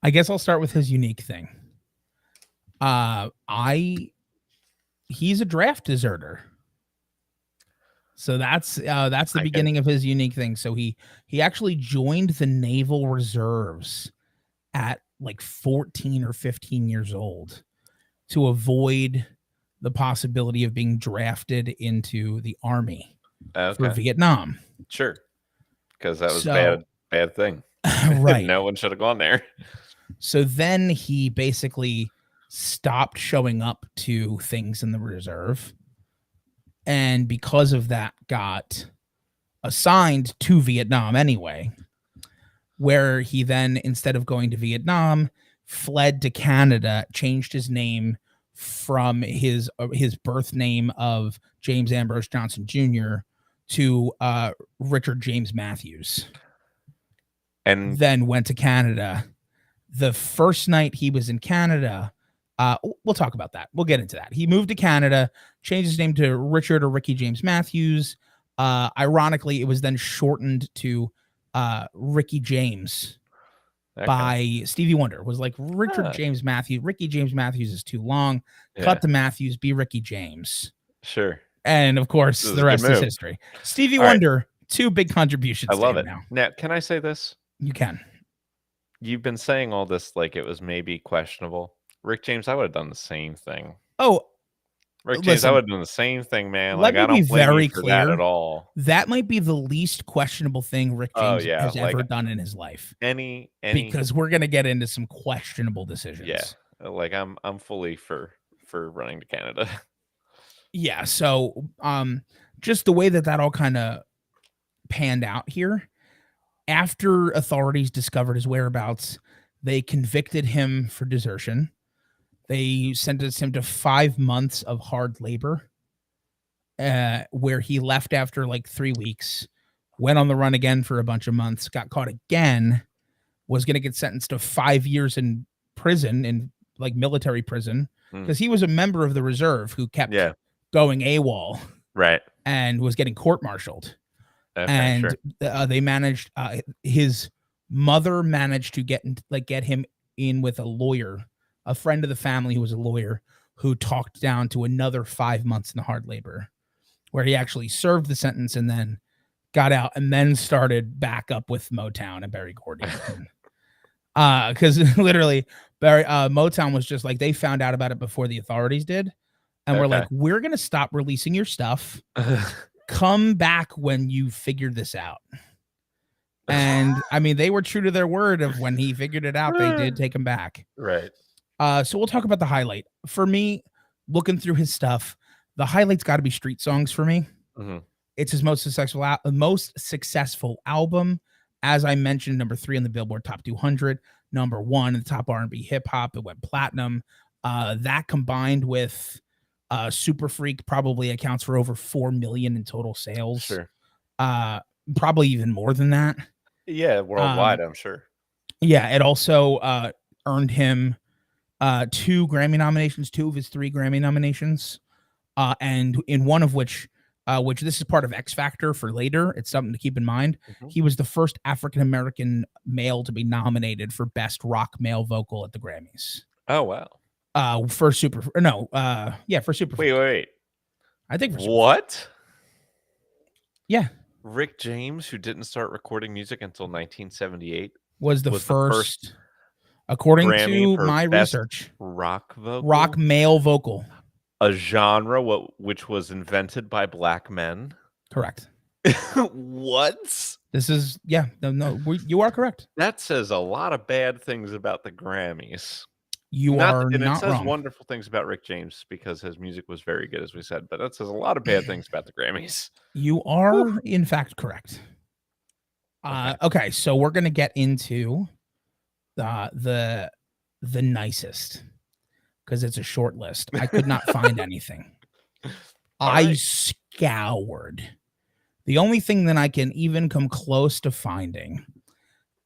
I guess I'll start with his unique thing. I he's a draft deserter. So that's the I can beginning of his unique thing. So he actually joined the Naval Reserves at like 14 or 15 years old to avoid the possibility of being drafted into the army for Okay. Vietnam. Sure. Because that was So bad thing. right. No one should have gone there. So then he basically stopped showing up to things in the reserve. And because of that, got assigned to Vietnam anyway, where he then, instead of going to Vietnam, fled to Canada, changed his name from his birth name of James Ambrose Johnson Jr. to Richard James Matthews. And Then went to Canada. The first night he was in Canada, we'll talk about that. We'll get into that. He moved to Canada, changed his name to Richard or Ricky James Matthews. Ironically, it was then shortened to Ricky James by Stevie Wonder. It was like Richard James Matthews. Ricky James Matthews is too long. Cut the Matthews, be Ricky James. Sure. And of course, the rest is history. Stevie Wonder, 2 big contributions. I love it. Now. Now, can I say this? You can. You've been saying all this like it was maybe questionable. Rick James, I would have done the same thing. Oh, Rick James, I would have done the same thing, man. Let Like, me I be don't blame you very for that clear. at all. That might be the least questionable thing Rick James has ever done in his life. Any Because we're gonna get into some questionable decisions. Yeah, like I'm fully for running to Canada. Yeah. So, just the way that all kind of panned out here. After authorities discovered his whereabouts, they convicted him for desertion. They sentenced him to 5 months of hard labor, where he left after like 3 weeks, went on the run again for a bunch of months, got caught again, was going to get sentenced to 5 years in prison, in like military prison, because he was a member of the reserve who kept going AWOL, right, and was getting court-martialed. Okay, and sure. they managed. His mother managed to get him in with a lawyer, a friend of the family who was a lawyer, who talked down to another 5 months in the hard labor, where he actually served the sentence and then got out and then started back up with Motown and Berry Gordy. Because literally, Motown was just like, they found out about it before the authorities did, and we're like, we're gonna stop releasing your stuff. Come back when you figured this out. And I mean, they were true to their word of when he figured it out, they did take him back. Right. So we'll talk about the highlight. For me, looking through his stuff, the highlight's got to be Street Songs for me. Mm-hmm. It's his most successful album. As I mentioned, number 3 on the Billboard Top 200, number 1 in the top R&B hip hop. It went platinum. That combined with Super Freak probably accounts for over 4 million in total sales. Sure. Probably even more than that. Yeah, worldwide, I'm sure. Yeah, it also earned him 2 Grammy nominations, 2 of his 3 Grammy nominations, and in one of which this is part of X Factor for later. It's something to keep in mind. Mm-hmm. He was the first African American male to be nominated for Best Rock Male Vocal at the Grammys. Oh wow! For Super Wait. I think for what? Yeah. Rick James, who didn't start recording music until 1978, was the first according Grammy to my research, rock male vocal, a genre which was invented by black men. Correct. What? This is you are correct. That says a lot of bad things about the Grammys. It says wrong. Wonderful things about Rick James because his music was very good, as we said, but that says a lot of bad things about the Grammys. You are in fact correct. Okay, so we're gonna get into the nicest, because it's a short list. I could not find anything. I scoured. The only thing that I can even come close to finding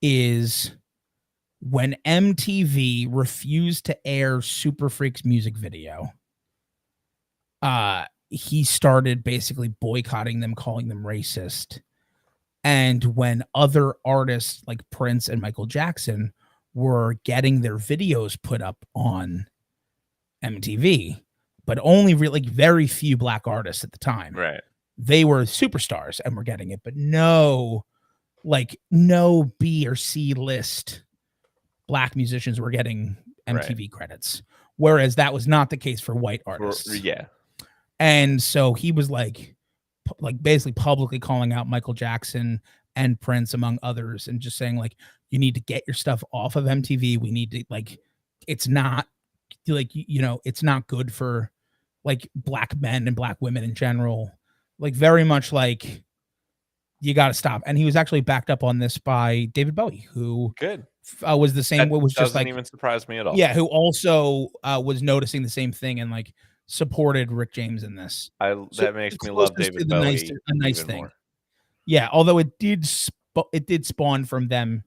is when MTV refused to air Super Freak's music video. He started basically boycotting them, calling them racist. And when other artists like Prince and Michael Jackson were getting their videos put up on MTV, but only really very few black artists at the time. Right. They were superstars and were getting it, but no B or C list black musicians were getting MTV credits. Whereas that was not the case for white artists. And so he was like basically publicly calling out Michael Jackson and Prince, among others, and just saying, like, you need to get your stuff off of MTV. We need to, like, it's not like, it's not good for like black men and black women in general. Like, very much like, you got to stop. And he was actually backed up on this by David Bowie, who was the same. That was just doesn't even surprise me at all. Yeah, who also was noticing the same thing and like supported Rick James in this. That makes me love David Bowie a nice thing. More. Yeah, although it did spawn from them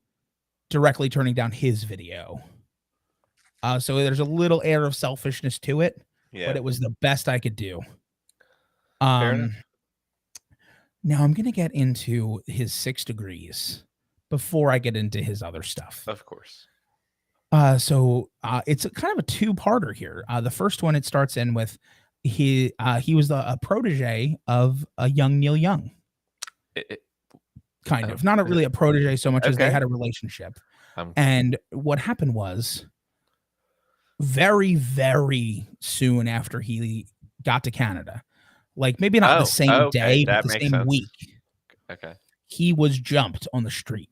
directly turning down his video. So there's a little air of selfishness to it, but it was the best I could do. Fair enough. Now I'm going to get into his 6 degrees before I get into his other stuff. Of course. So it's kind of a two-parter here. The first one, it starts in with he was a protege of a young Neil Young. Kind of. Not really a protege so much as they had a relationship. And what happened was very, very soon after he got to Canada, like maybe not the same day, but the same week. Okay. He was jumped on the street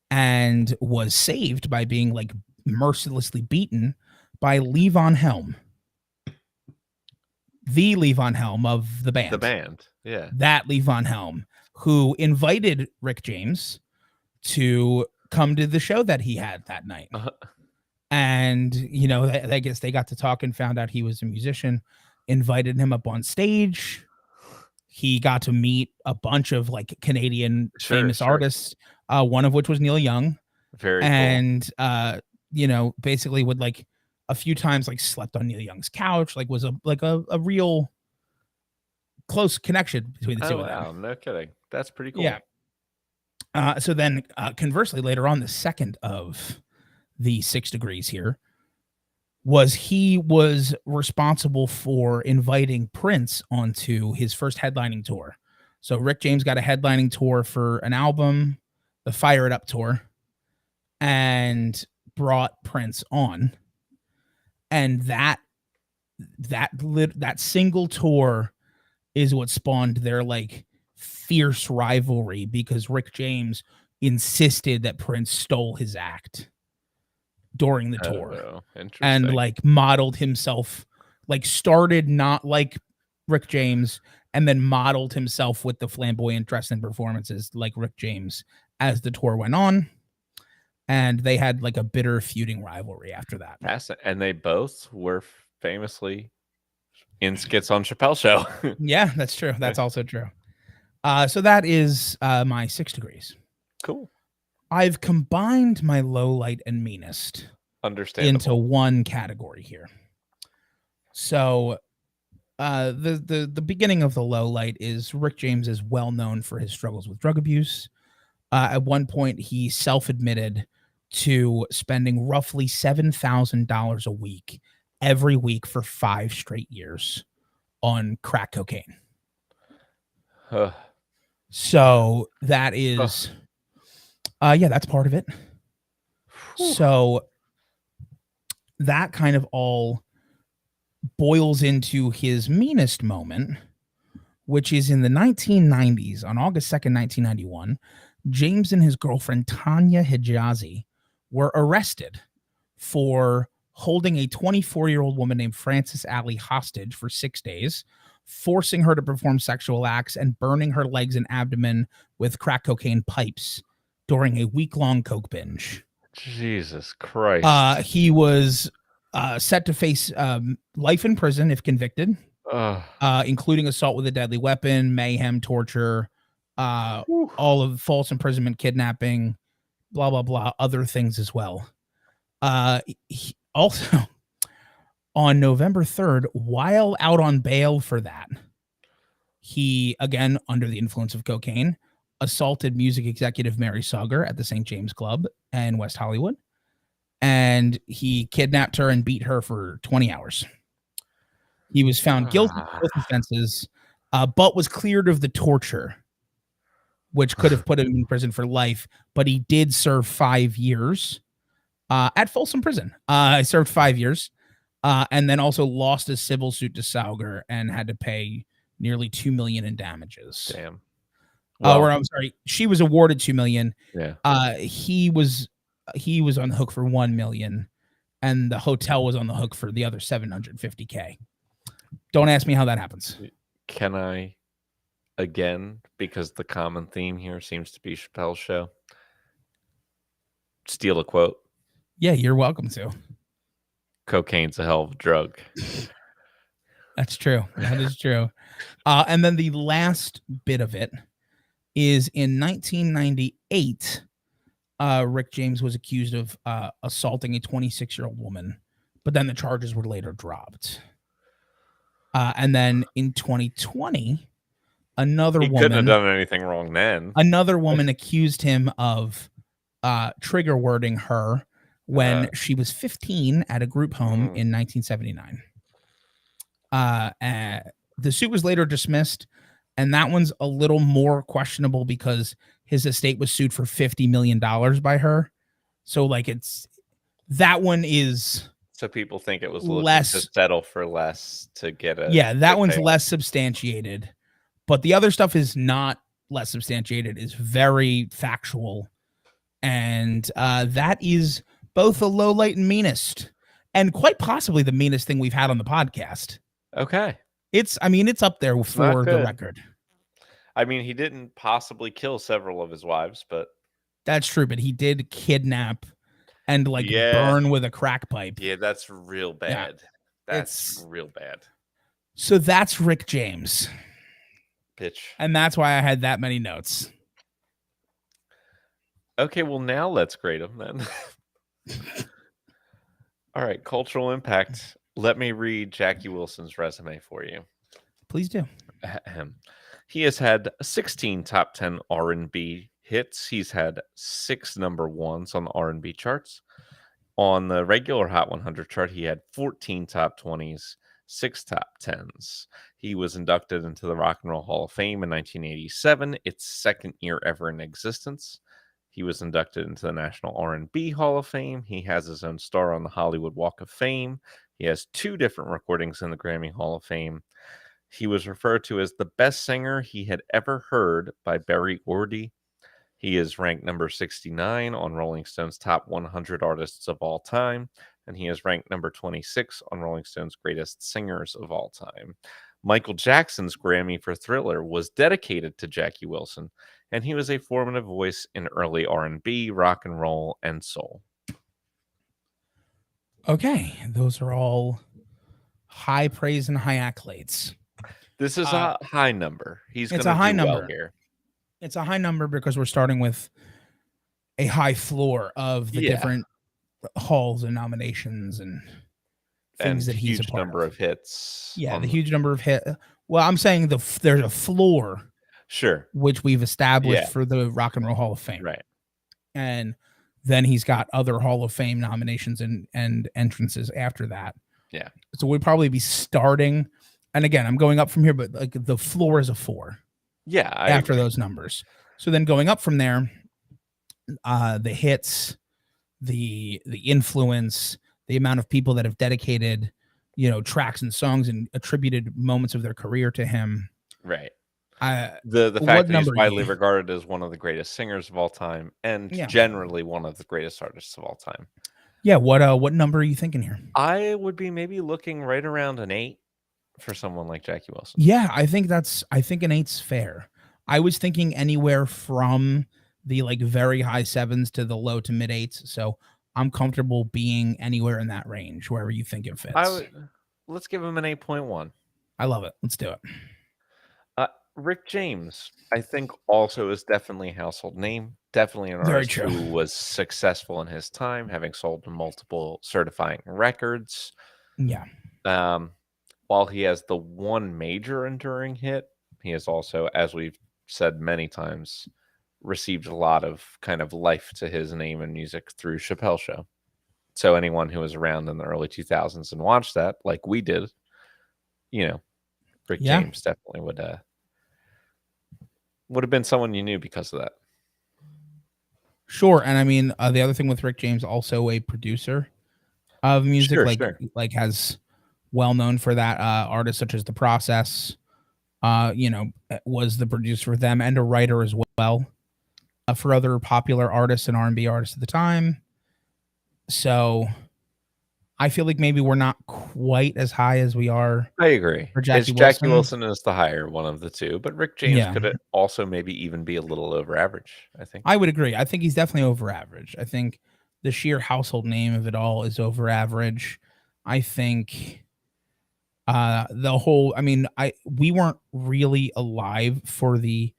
and was saved by being like mercilessly beaten by Levon Helm. The Levon Helm of the band. The band, yeah. That Levon Helm, who invited Rick James to come to the show that he had that night. And, I guess they got to talk and found out he was a musician, invited him up on stage. He got to meet a bunch of like Canadian famous artists, one of which was Neil Young. Very cool. Basically would like a few times like slept on Neil Young's couch, like was a real close connection between the two of them. Wow, no kidding. That's pretty cool. Yeah. So then, conversely, later on, the second of the 6 degrees here was he was responsible for inviting Prince onto his first headlining tour. So Rick James got a headlining tour for an album, the Fire It Up tour, and brought Prince on. And that single tour is what spawned their like fierce rivalry, because Rick James insisted that Prince stole his act during the tour. Oh, interesting. And like modeled himself, like started not like Rick James and then modeled himself with the flamboyant dress and performances like Rick James as the tour went on. And they had like a bitter feuding rivalry after that. And they both were famously in skits on Chappelle's Show. Yeah, that's true. That's also true. So that is my 6 degrees. Cool. I've combined my low light and meanest into one category here. So the beginning of the low light is Rick James is well known for his struggles with drug abuse. At one point, he self-admitted to spending roughly $7,000 a week every week for 5 straight years on crack cocaine. So that is, yeah, that's part of it. So that kind of all boils into his meanest moment, which is in the 1990s. On August 2nd, 1991, James and his girlfriend, Tanya Hijazi, were arrested for holding a 24-year-old woman named Frances Alley hostage for 6 days, forcing her to perform sexual acts and burning her legs and abdomen with crack cocaine pipes during a week-long coke binge. Jesus Christ. He was set to face life in prison if convicted, including assault with a deadly weapon, mayhem, torture, all of false imprisonment, kidnapping, blah, blah, blah, other things as well. He also, on November 3rd, while out on bail for that, he, again, under the influence of cocaine, assaulted music executive Mary Sauger at the St. James Club in West Hollywood. And he kidnapped her and beat her for 20 hours. He was found guilty of both offenses, but was cleared of the torture, which could have put him in prison for life. But he did serve 5 years at Folsom Prison. I served 5 years, and then also lost a civil suit to Sauger and had to pay nearly $2 million in damages. Damn. Well, or I'm sorry, she was awarded $2 million. Yeah. He was on the hook for $1 million, and the hotel was on the hook for the other $750K. Don't ask me how that happens. Can I, again, because the common theme here seems to be Chappelle's Show, steal a quote? Yeah, you're welcome to. Cocaine's a hell of a drug. That's true. That is true. And then the last bit of it is in 1998, Rick James was accused of assaulting a 26-year-old woman, but then the charges were later dropped. And then in 2020, another woman couldn't have done anything wrong then. Another woman accused him of trigger wording her when she was 15 at a group home in 1979. The suit was later dismissed, and that one's a little more questionable because his estate was sued for $50 million by her. So like that one is... So people think it was less to settle for less to get a... Yeah, that one's less substantiated. But the other stuff is not less substantiated. It's very factual. And that is both the low light and meanest. And quite possibly the meanest thing we've had on the podcast. Okay. It's up there for the record. I mean, he didn't possibly kill several of his wives, but... That's true, but he did kidnap and burn with a crack pipe. Yeah, that's real bad. Yeah. That's real bad. So that's Rick James. Bitch. And that's why I had that many notes. Okay, well now let's grade him then. All right, cultural impact. Let me read Jackie Wilson's resume for you. Please do. He has had 16 top 10 R&B hits. He's had 6 number ones on the R&B charts. On the regular Hot 100 chart, he had 14 top 20s, 6 top 10s. He was inducted into the Rock and Roll Hall of Fame in 1987, its second year ever in existence. He was inducted into the National R&B Hall of Fame. He has his own star on the Hollywood Walk of Fame. He has 2 different recordings in the Grammy Hall of Fame. He was referred to as the best singer he had ever heard by Berry Gordy. He is ranked number 69 on Rolling Stone's top 100 artists of all time, and he is ranked number 26 on Rolling Stone's greatest singers of all time. Michael Jackson's Grammy for Thriller was dedicated to Jackie Wilson, and he was a formative voice in early R&B, rock and roll, and soul. Okay, those are all high praise and high accolades. This is a high number. He's going to do well here. It's a high number because we're starting with a high floor of the different halls and nominations and things that he's a part number of hits. Yeah, the huge number of hits. Well, I'm saying there's a floor, sure, which we've established for the Rock and Roll Hall of Fame, right? And then he's got other Hall of Fame nominations and entrances after that. Yeah. So we'd probably be starting, and again, I'm going up from here, but like the floor is a 4. Yeah, after those numbers. So then going up from there, the hits, the influence, the amount of people that have dedicated, tracks and songs and attributed moments of their career to him. Right. The fact that he's widely regarded as one of the greatest singers of all time and generally one of the greatest artists of all time. Yeah. What number are you thinking here? I would be maybe looking right around an 8 for someone like Jackie Wilson. Yeah, I think an 8's fair. I was thinking anywhere from the like very high 7s to the low to mid 8s. So I'm comfortable being anywhere in that range, wherever you think it fits. Let's give him an 8.1. I love it. Let's do it. Rick James, I think, also is definitely a household name. Definitely an artist who was successful in his time, having sold multiple certifying records. Yeah. While he has the one major enduring hit, he has also, as we've said many times, received a lot of kind of life to his name and music through Chappelle Show. So anyone who was around in the early 2000s and watched that, like we did, Rick James definitely would have been someone you knew because of that. Sure. And I mean, the other thing with Rick James, also a producer of music, like has well known for that. Artists such as The Process, was the producer for them, and a writer as well for other popular artists and R&B artists at the time. So I feel like maybe we're not quite as high as we are. I agree. Jackie Wilson is the higher one of the two, but Rick James could also maybe even be a little over average, I think. I would agree. I think he's definitely over average. I think the sheer household name of it all is over average. I think we weren't really alive for the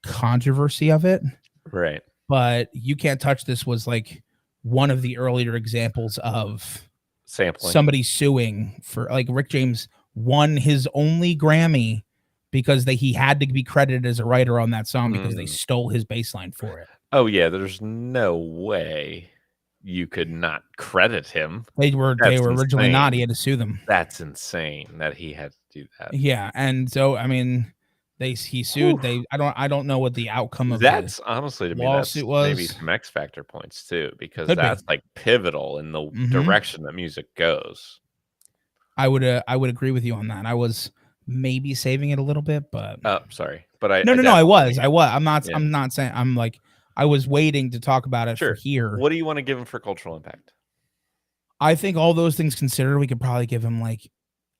controversy of it. Right. But You Can't Touch This was like one of the earlier examples of sampling, somebody suing for, like, Rick James won his only Grammy because he had to be credited as a writer on that song because they stole his bass line for it. Oh yeah, there's no way you could not credit him. They were originally not. He had to sue them. That's insane that he had to do that. Yeah, and so I mean, he sued. I don't know what the outcome of that's honestly to me lawsuit was. Maybe some X Factor points too, because that's like pivotal in the direction that music goes. I would agree with you on that. I was maybe saving it a little bit, but sorry, but I was. I'm not saying I'm like I was waiting to talk about it for here. What do you want to give him for cultural impact? I think all those things considered, we could probably give him like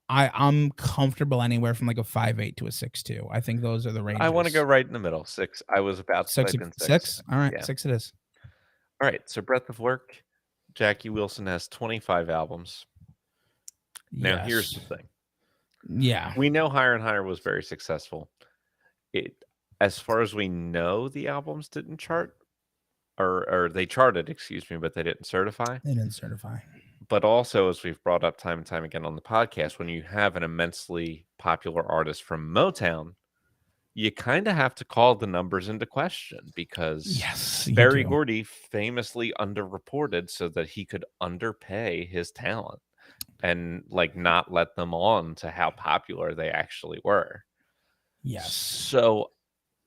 I'm comfortable anywhere from like a 5.8 to a 6.2. I think those are the ranges. I want to go right in the middle. 6. I was about to type in 6. All right, 6 it is. All right, so breadth of work. Jackie Wilson has 25 albums. Now here's the thing. Yeah. We know Higher and Higher was very successful. As far as we know, the albums didn't chart, or they charted, excuse me, but they didn't certify. They didn't certify. But also, as we've brought up time and time again on the podcast, when you have an immensely popular artist from Motown, you kind of have to call the numbers into question because Yes, you Berry do. Gordy famously underreported so that he could underpay his talent and like not let them on to how popular they actually were. Yes. So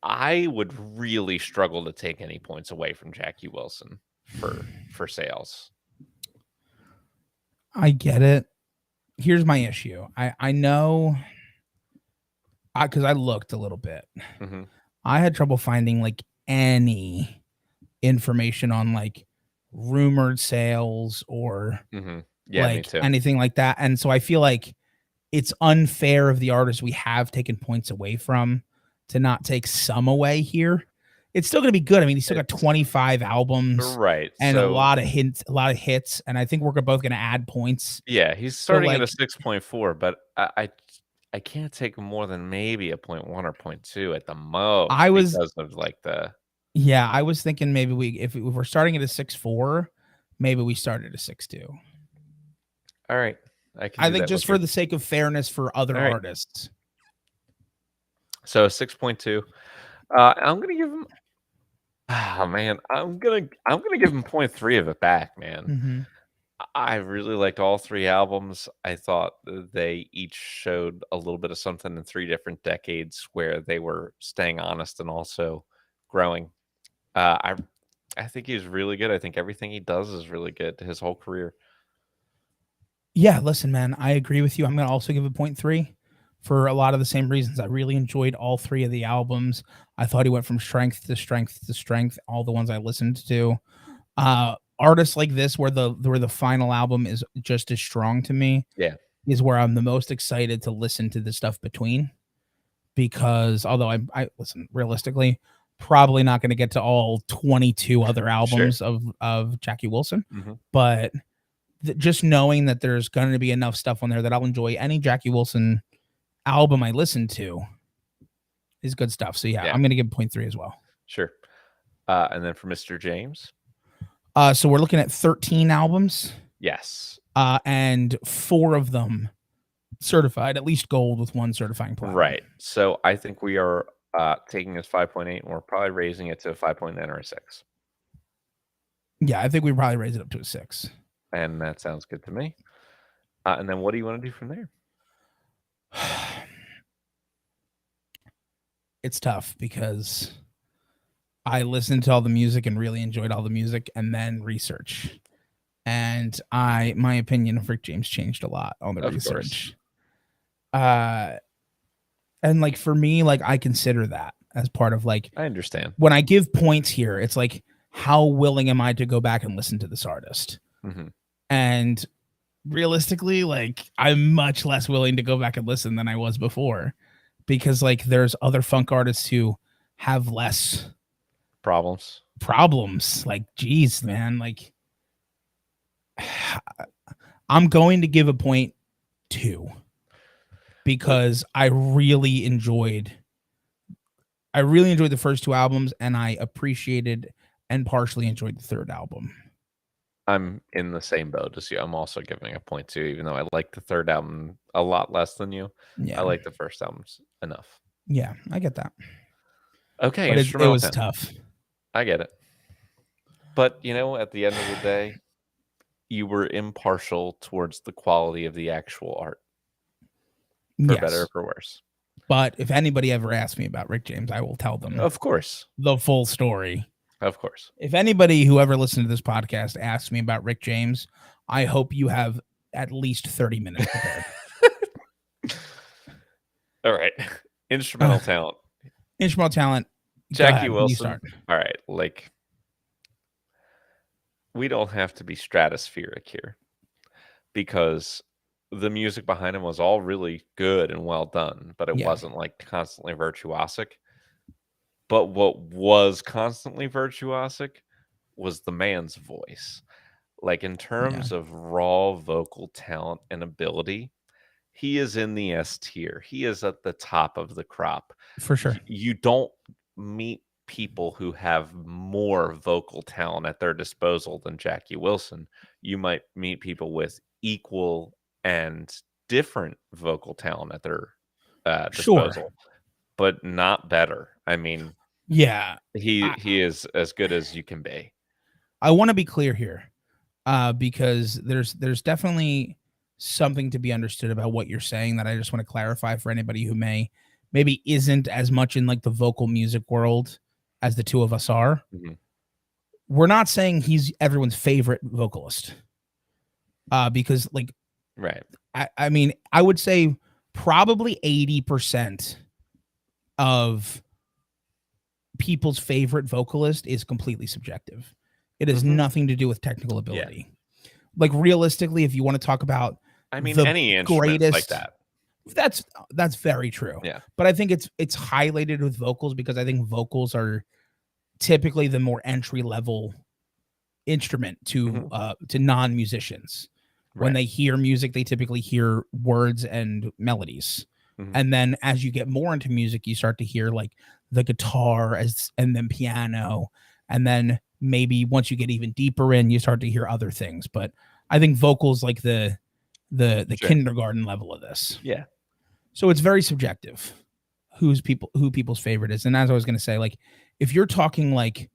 I would really struggle to take any points away from Jackie Wilson for sales. I get it. Here's my issue. I know because I looked a little bit. Mm-hmm. I had trouble finding like any information on like rumored sales or Mm-hmm. Yeah, me like too. anything like that. And so I feel like it's unfair of the artists we have taken points away from to not take some away here. It's still going to be good. I mean, he's still got It's 25 albums right. and a So lot of hits, and I think we're both going to add points. yeah, he's So starting at a like 6.4, but I can't take more than maybe a point 1 or point 2 at the most I was because of like the yeah, I was thinking maybe if we're starting at a 6.4, maybe we start at a 6.2. all right, I can I do think that just with for you. the sake of fairness for other All right. artists. So 6.2. I'm gonna give him oh man, I'm gonna give him point 3 of it back, man. Mm-hmm. I really liked all 3 albums. I thought they each showed a little bit of something in 3 different decades where they were staying honest and also growing. Uh, I I think he's really good. I think everything he does is really good his whole career. Yeah, listen, man, I agree with you. I'm going to also give it 0.3 for a lot of the same reasons. I really enjoyed all three of the albums. I thought he went from strength to strength to strength, all the ones I listened to. Artists like this, where the final album is just as strong to me, Yeah. is where I'm the most excited to listen to the stuff between. Because although I listen realistically, probably not going to get to all 22 other Sure. albums of Jackie Wilson, Mhm. but just knowing that there's going to be enough stuff on there that I'll enjoy any Jackie Wilson album I listen to is good stuff. So yeah, Yeah. I'm going to give 0.3 as well. Sure. And then for Mr. James? So we're looking at 13 albums. Yes. And 4 of them certified, at least gold with 1 certifying platinum. Right. So I think we are taking this 5.8 and we're probably raising it to a 5.9 or a 6. Yeah, I think we probably raise it up to a 6. And that sounds good to me. And then what do you want to do from there? It's tough because I listened to all the music and really enjoyed all the music and then research. And my opinion of Rick James changed a lot on the research. And like for me, like I consider that as part of like I understand. when I give points here, it's like how willing am I to go back and listen to this artist? Mm-hmm. And realistically, like I'm much less willing to go back and listen than I was before because like there's other funk artists who have less Problems. Like geez, man, like I'm going to give a 0.2 because I really enjoyed the first 2 albums and I appreciated and partially enjoyed the third album. I'm in the same boat as you. I'm also giving a 0.2, even though I like the third album a lot less than you. Yeah. I like the first albums enough. Yeah, I get that. Okay, but it was tough. I get it. But, you know, at the end of the day, you were impartial towards the quality of the actual art. For better or for worse. But if anybody ever asks me about Rick James, I will tell them. Of course. The full story. Of course. If anybody who ever listened to this podcast asks me about Rick James, I hope you have at least 30 minutes prepared. All right. Instrumental talent. Instrumental talent. Jackie Wilson. All right. Like, we don't have to be stratospheric here because the music behind him was all really good and well done, but it wasn't like constantly virtuosic. But what was constantly virtuosic was the man's voice. Like in terms of raw vocal talent and ability, he is in the S tier. He is at the top of the crop. For sure. You don't meet people who have more vocal talent at their disposal than Jackie Wilson. You might meet people with equal and different vocal talent at their disposal, but not better. I mean, yeah, he is as good as you can be. I want to be clear here, because there's definitely something to be understood about what you're saying that I just want to clarify for anybody who maybe isn't as much in like the vocal music world as the two of us are. Mhm. We're not saying he's everyone's favorite vocalist, because like, Right. I mean, I would say probably 80% of people's favorite vocalist is completely subjective. It has nothing to do with technical ability. Yeah. Like realistically, if you want to talk about, I mean, any instruments like that. That's very true. Yeah. But I think it's highlighted with vocals because I think vocals are typically the more entry level instrument to non-musicians. Right. When they hear music, they typically hear words and melodies. And then as you get more into music, you start to hear like the guitar and then piano. And then maybe once you get even deeper in, you start to hear other things. But I think vocals like the kindergarten level of this. Yeah. So it's very subjective who people's favorite is. And as I was going to say, like, if you're talking like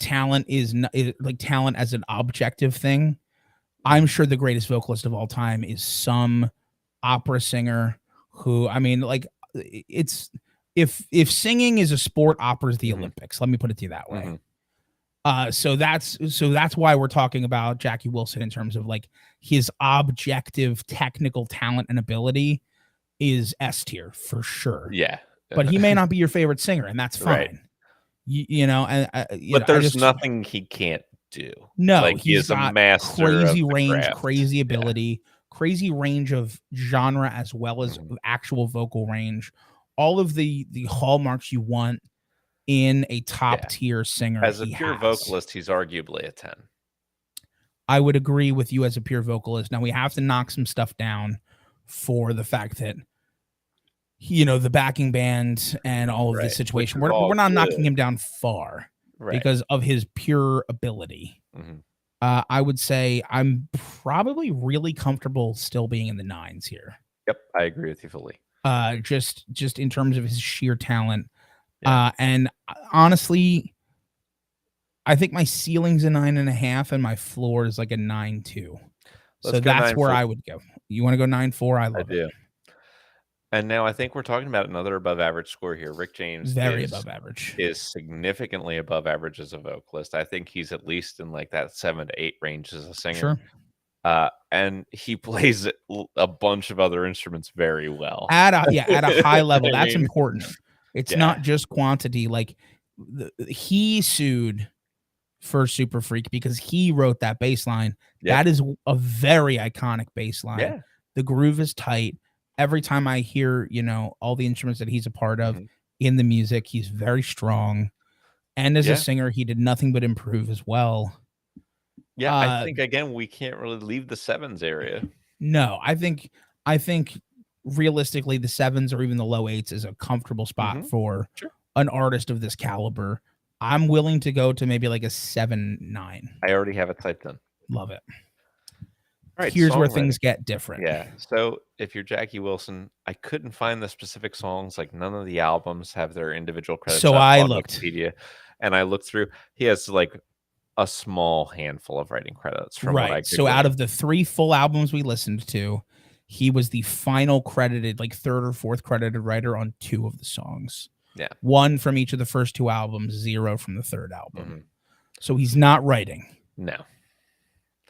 talent is like talent as an objective thing, I'm sure the greatest vocalist of all time is some opera singer who, I mean, like, it's if singing is a sport, opera is the Olympics. Let me put it to you that way. So that's why we're talking about Jackie Wilson in terms of like his objective technical talent and ability is S tier for sure. Yeah. But he may not be your favorite singer, and that's fine. Right. You know, and but there's nothing he can't do. No, like, he is a master, crazy range, craft. Crazy ability, crazy range of genre as well as actual vocal range. All of the hallmarks you want in a top tier singer. As a pure vocalist, he's arguably a 10. I would agree with you as a pure vocalist. Now we have to knock some stuff down for the fact that, you know, the backing band and all of this situation. We're not knocking him down far because of his pure ability. I would say I'm probably really comfortable still being in the 9s here. Yep, I agree with you fully. Just in terms of his sheer talent. And honestly, I think my ceiling's a 9.5 and my floor is like a 9.2. So that's where I would go. You want to go 9.4? I love it. And now I think we're talking about another above average score here. Rick James above average. Is significantly above average as a vocalist. I think he's at least in like that 7 to 8 range as a singer. Sure. And he plays a bunch of other instruments very well. At a high level. That's important. It's not just quantity. Like he sued for Super Freak because he wrote that bass line. That is a very iconic bass line. Yeah. The groove is tight. Every time I hear, you know, all the instruments that he's a part of in the music, he's very strong. And as a singer, he did nothing but improve as well. Yeah, I think, again, we can't really leave the 7s area. No, I think realistically, the 7s or even the low 8s is a comfortable spot for an artist of this caliber. I'm willing to go to maybe like a 7-9. I already have it typed in. Love it. All right, here's where things get different. Yeah. So if you're Jackie Wilson, I couldn't find the specific songs. Like none of the albums have their individual credits. So I looked. Wikipedia, and I looked through. He has like a small handful of writing credits from what I could So out of the 3 full albums we listened to, he was the final credited, like 3rd or 4th credited writer on 2 of the songs. Yeah. 1 from each of the first 2 albums, 0 from the 3rd album. So he's not writing. No.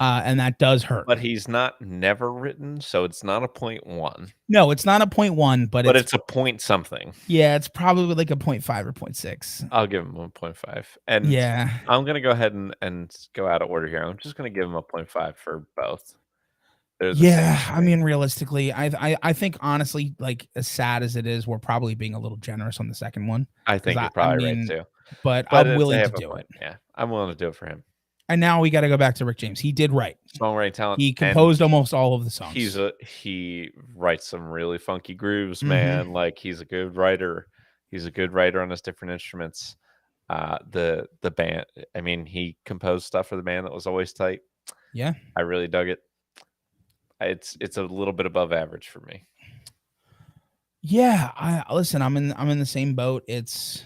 And that does hurt. But he's not never written, so it's not a 0.1. No, it's not a 0.1, but it's a point something. Yeah, it's probably like a 0.5 or 0.6. I'll give him a 0.5. And I'm going to go ahead and go out of order here. I'm just going to give him a 0.5 for both. I mean, realistically, I think honestly, like as sad as it is, we're probably being a little generous on the second one. I think you're probably right too. But I'm willing to do it. Yeah, I'm willing to do it for him. And now we got to go back to Rick James. He did write. Songwriting talent. He composed almost all of the songs. He writes some really funky grooves, man. Like he's a good writer. He's a good writer on his different instruments. The band, I mean, he composed stuff for the band that was always tight. Yeah, I really dug it. It's a little bit above average for me. Yeah, I listen. I'm in the same boat. It's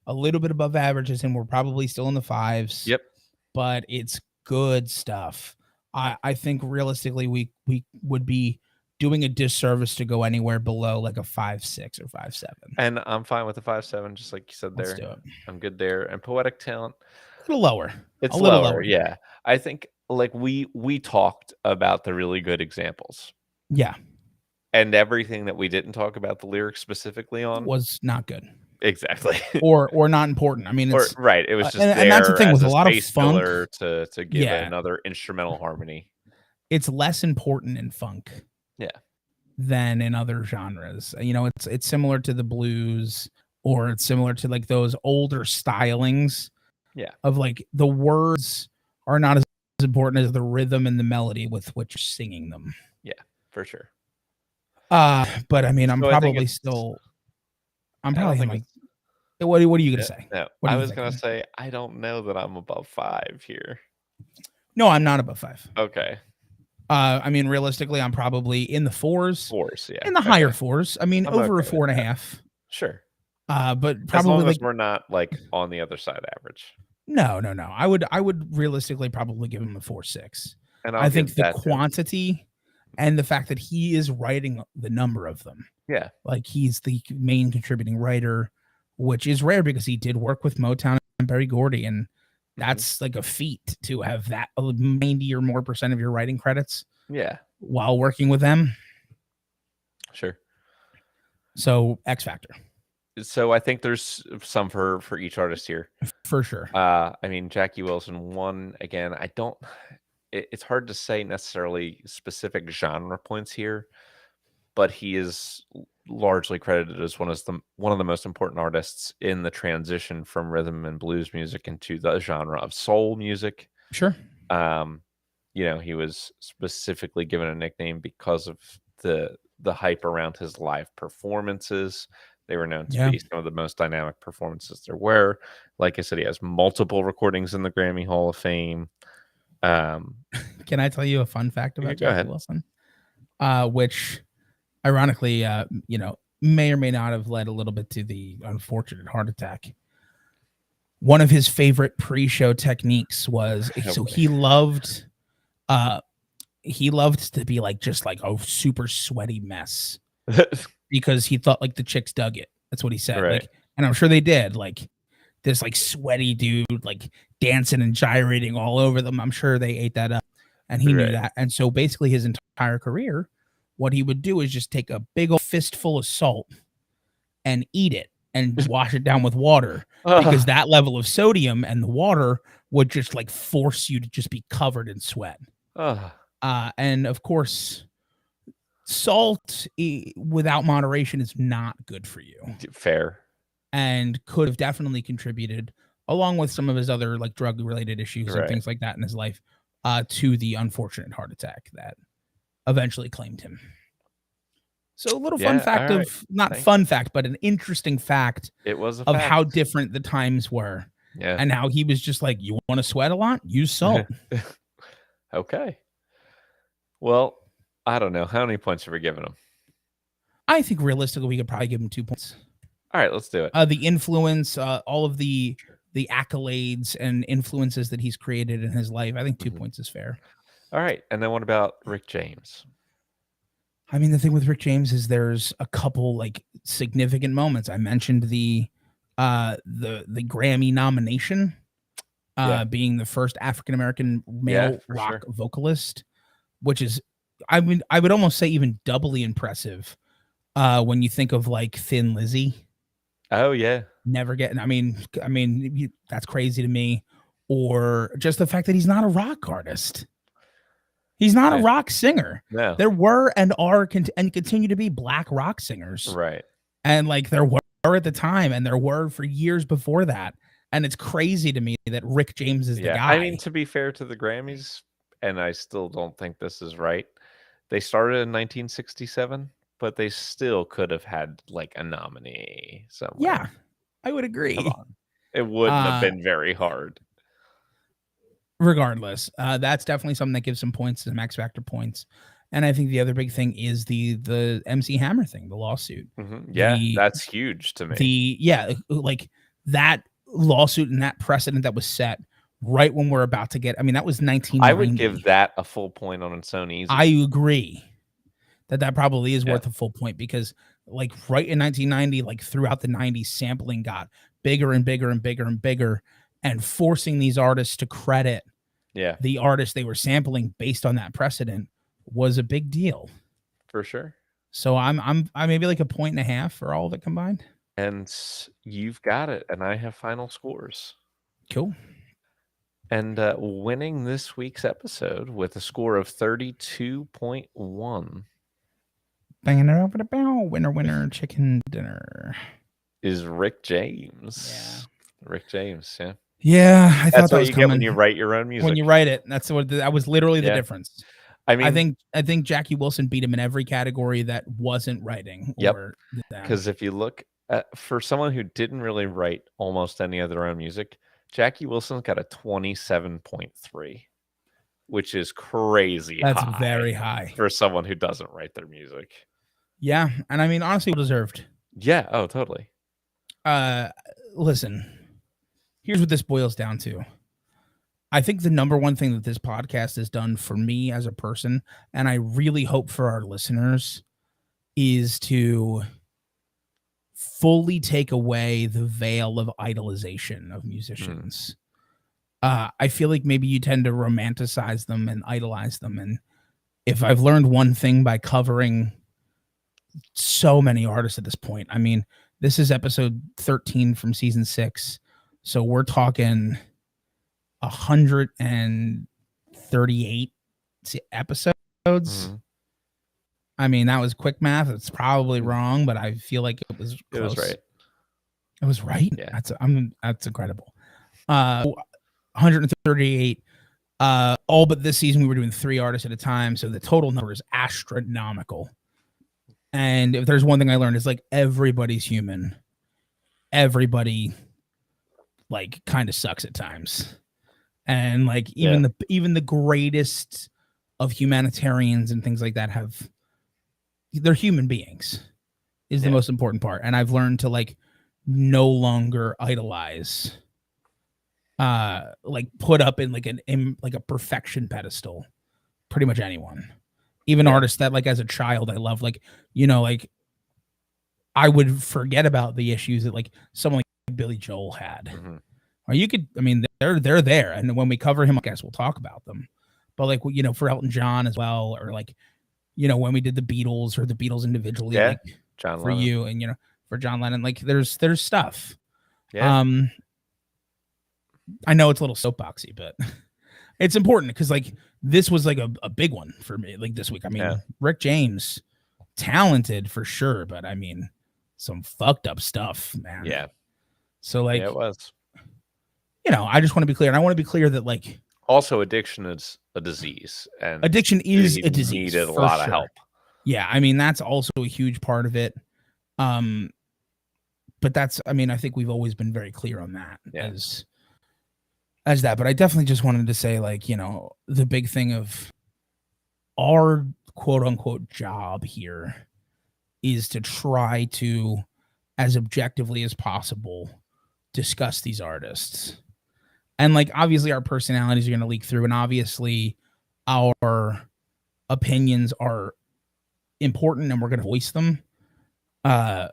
a little bit above averages, and we're probably still in the fives. Yep. But it's good stuff. I think realistically, we would be doing a disservice to go anywhere below like a 5.6 or 5.7. And I'm fine with the 5.7, just like you said Let's there. do it. I'm good there. And poetic talent, A little lower. it's A little lower. lower. Yeah, I think like we talked about the really good examples. Yeah, and everything that we didn't talk about the lyrics specifically on was not good. exactly or not important. I mean, it's right. It was just and that's the there thing as with a a lot of space funk. filler to give another instrumental harmony. It's less important in funk, than in other genres. You know, it's similar to the blues, or it's similar to like those older stylings. Yeah, of like the words are not as important as the rhythm and the melody with which you're singing them. Yeah, for sure. But I mean, I'm So probably still. I'm probably like. What are you gonna say? No, What I are you was gonna thinking? say I don't know that I'm above 5 here. No, I'm not above 5. Okay. I mean, realistically, I'm probably in the 4s. Yeah. In the higher 4s. I mean, I'm over okay a 4.5. Sure. But probably as long like as we're not like on the other side average. No. I would realistically probably give him a 4.6. And I think the quantity and the fact that he is writing the number of them. Yeah. Like he's the main contributing writer, which is rare because he did work with Motown and Berry Gordy, and that's like a feat to have that 90 or more % of your writing credits. Yeah. While working with them. Sure. So X Factor. So I think there's some for each artist here. For sure. I mean, Jackie Wilson won again. I don't it's hard to say necessarily specific genre points here, but he is largely credited as one of the most important artists in the transition from rhythm and blues music into the genre of soul music. Sure. You know, he was specifically given a nickname because of the hype around his live performances. They were known to be some of the most dynamic performances there were. Like I said, he has multiple recordings in the Grammy Hall of Fame. Can I tell you a fun fact about Jackie Wilson? Which, ironically, you know, may or may not have led a little bit to the unfortunate heart attack. One of his favorite pre-show techniques was he loved to be like just like a super sweaty mess because he thought like the chicks dug it. That's what he said. Right. Like, and I'm sure they did. Like this like sweaty dude like dancing and gyrating all over them. I'm sure they ate that up, and he knew that. And so basically his entire career, what he would do is just take a big old fistful of salt and eat it and wash it down with water because that level of sodium and the water would just like force you to just be covered in sweat. And of course, salt without moderation is not good for you. Fair. And could have definitely contributed, along with some of his other like drug related issues and things like that in his life, to the unfortunate heart attack that eventually claimed him. So a little fun fact fact, but an interesting fact. It was of how different the times were. Yeah. And how he was just like, you want to sweat a lot? Use salt. Okay. Well, I don't know. How many points have we given him? I think realistically, we could probably give him 2 points. All right, let's do it. The influence, all of the accolades and influences that he's created in his life. I think 2 points is fair. All right. And then what about Rick James? I mean, the thing with Rick James is there's a couple like significant moments. I mentioned the Grammy nomination, being the first African-American male rock vocalist, which is, I mean, I would almost say even doubly impressive when you think of like Thin Lizzy. Oh yeah. Never getting, I mean, that's crazy to me. Or just the fact that he's not a rock artist. He's not a rock singer. No. There were and are and continue to be black rock singers. Right. And like there were at the time and there were for years before that. And it's crazy to me that Rick James is the guy. I mean, to be fair to the Grammys, and I still don't think this is right, they started in 1967. but they still could have had like a nominee somewhere. Yeah, I would agree. Come on. It wouldn't have been very hard. Regardless, that's definitely something that gives some points, some X Factor points. And I think the other big thing is the MC Hammer thing, the lawsuit. Mm-hmm. Yeah, that's huge to me. Like that lawsuit and that precedent that was set right when we're about to get. I mean, that was 1990. I would give that a full point on its own. Easy. I agree that probably is worth a full point, because like right in 1990, like throughout the 90s, sampling got bigger and bigger and bigger and bigger, and forcing these artists to credit the artists they were sampling based on that precedent was a big deal. For sure. So I maybe like a 1.5 for all of it combined. And you've got it, and I have final scores. Cool. And winning this week's episode with a score of 32.1. Banging it over the bow. Winner, chicken dinner. Is Rick James. Yeah. Rick James, yeah. Yeah, I thought that was coming. Get when you write your own music. When you write it, that was literally the difference. I mean, I think Jackie Wilson beat him in every category that wasn't writing. Because if you look at, for someone who didn't really write almost any of their own music, Jackie Wilson's got a 27.3, which is crazy. That's very high for someone who doesn't write their music. Yeah, and I mean, honestly, deserved. Yeah. Oh, totally. Listen, here's what this boils down to. I think the number one thing that this podcast has done for me as a person, and I really hope for our listeners, is to fully take away the veil of idolization of musicians. I feel like maybe you tend to romanticize them and idolize them. And if I've learned one thing by covering so many artists at this point, I mean, this is episode 13 from season 6. So we're talking 138 episodes. I mean, that was quick math. It's probably wrong, but I feel like it was close. It was right. It was right. Yeah. That's incredible. 138. All but this season we were doing 3 artists at a time, so the total number is astronomical. And if there's one thing I learned, is like everybody's human. Everybody like kind of sucks at times. And like even the greatest of humanitarians and things like that they're human beings is the most important part. And I've learned to like no longer idolize, like put up in like a perfection pedestal, pretty much anyone, even artists that like as a child I love, like, you know, like I would forget about the issues that like someone like Billy Joel had. Or you could, I mean, they're there, and when we cover him, I guess we'll talk about them. But like, you know, for Elton John as well, or like, you know, when we did the Beatles or the Beatles individually, like John for Lennon. you, and you know, for John Lennon, like there's stuff. Yeah. I know it's a little soapboxy, but it's important because like this was like a big one for me, like this week. I mean, Rick James, talented for sure, but I mean, some fucked up stuff, man. Yeah. So like, it was. You know, I just want to be clear, and I want to be clear that like also addiction is a disease, and addiction is a disease. Needed a lot of help. Yeah, I mean that's also a huge part of it. But that's, I mean, I think we've always been very clear on that as that. But I definitely just wanted to say, like, you know, the big thing of our quote unquote job here is to try to, as objectively as possible, discuss these artists. And like, obviously our personalities are going to leak through, and obviously our opinions are important and we're going to voice them. So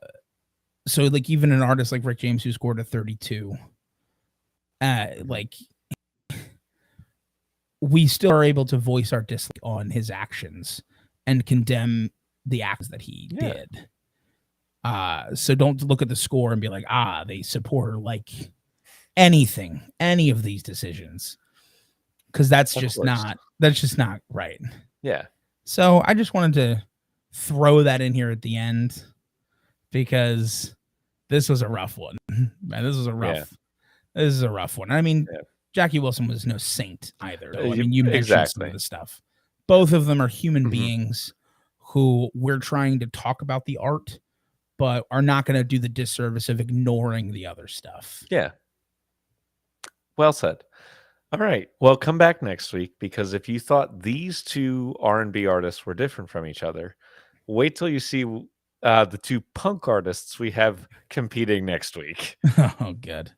like even an artist like Rick James who scored a 32, like we still are able to voice our dislike on his actions and condemn the acts that he did. So don't look at the score and be like, they support her like anything, any of these decisions, because that's just not right. Yeah. So I just wanted to throw that in here at the end because this was a rough one. Man, this is a rough one. I mean, Jackie Wilson was no saint either. I mean, you mentioned some of the stuff. Both of them are human beings who we're trying to talk about the art, but are not going to do the disservice of ignoring the other stuff. Yeah. Well said. All right. Well, come back next week, because if you thought these two R&B artists were different from each other, wait till you see the two punk artists we have competing next week. Oh, good.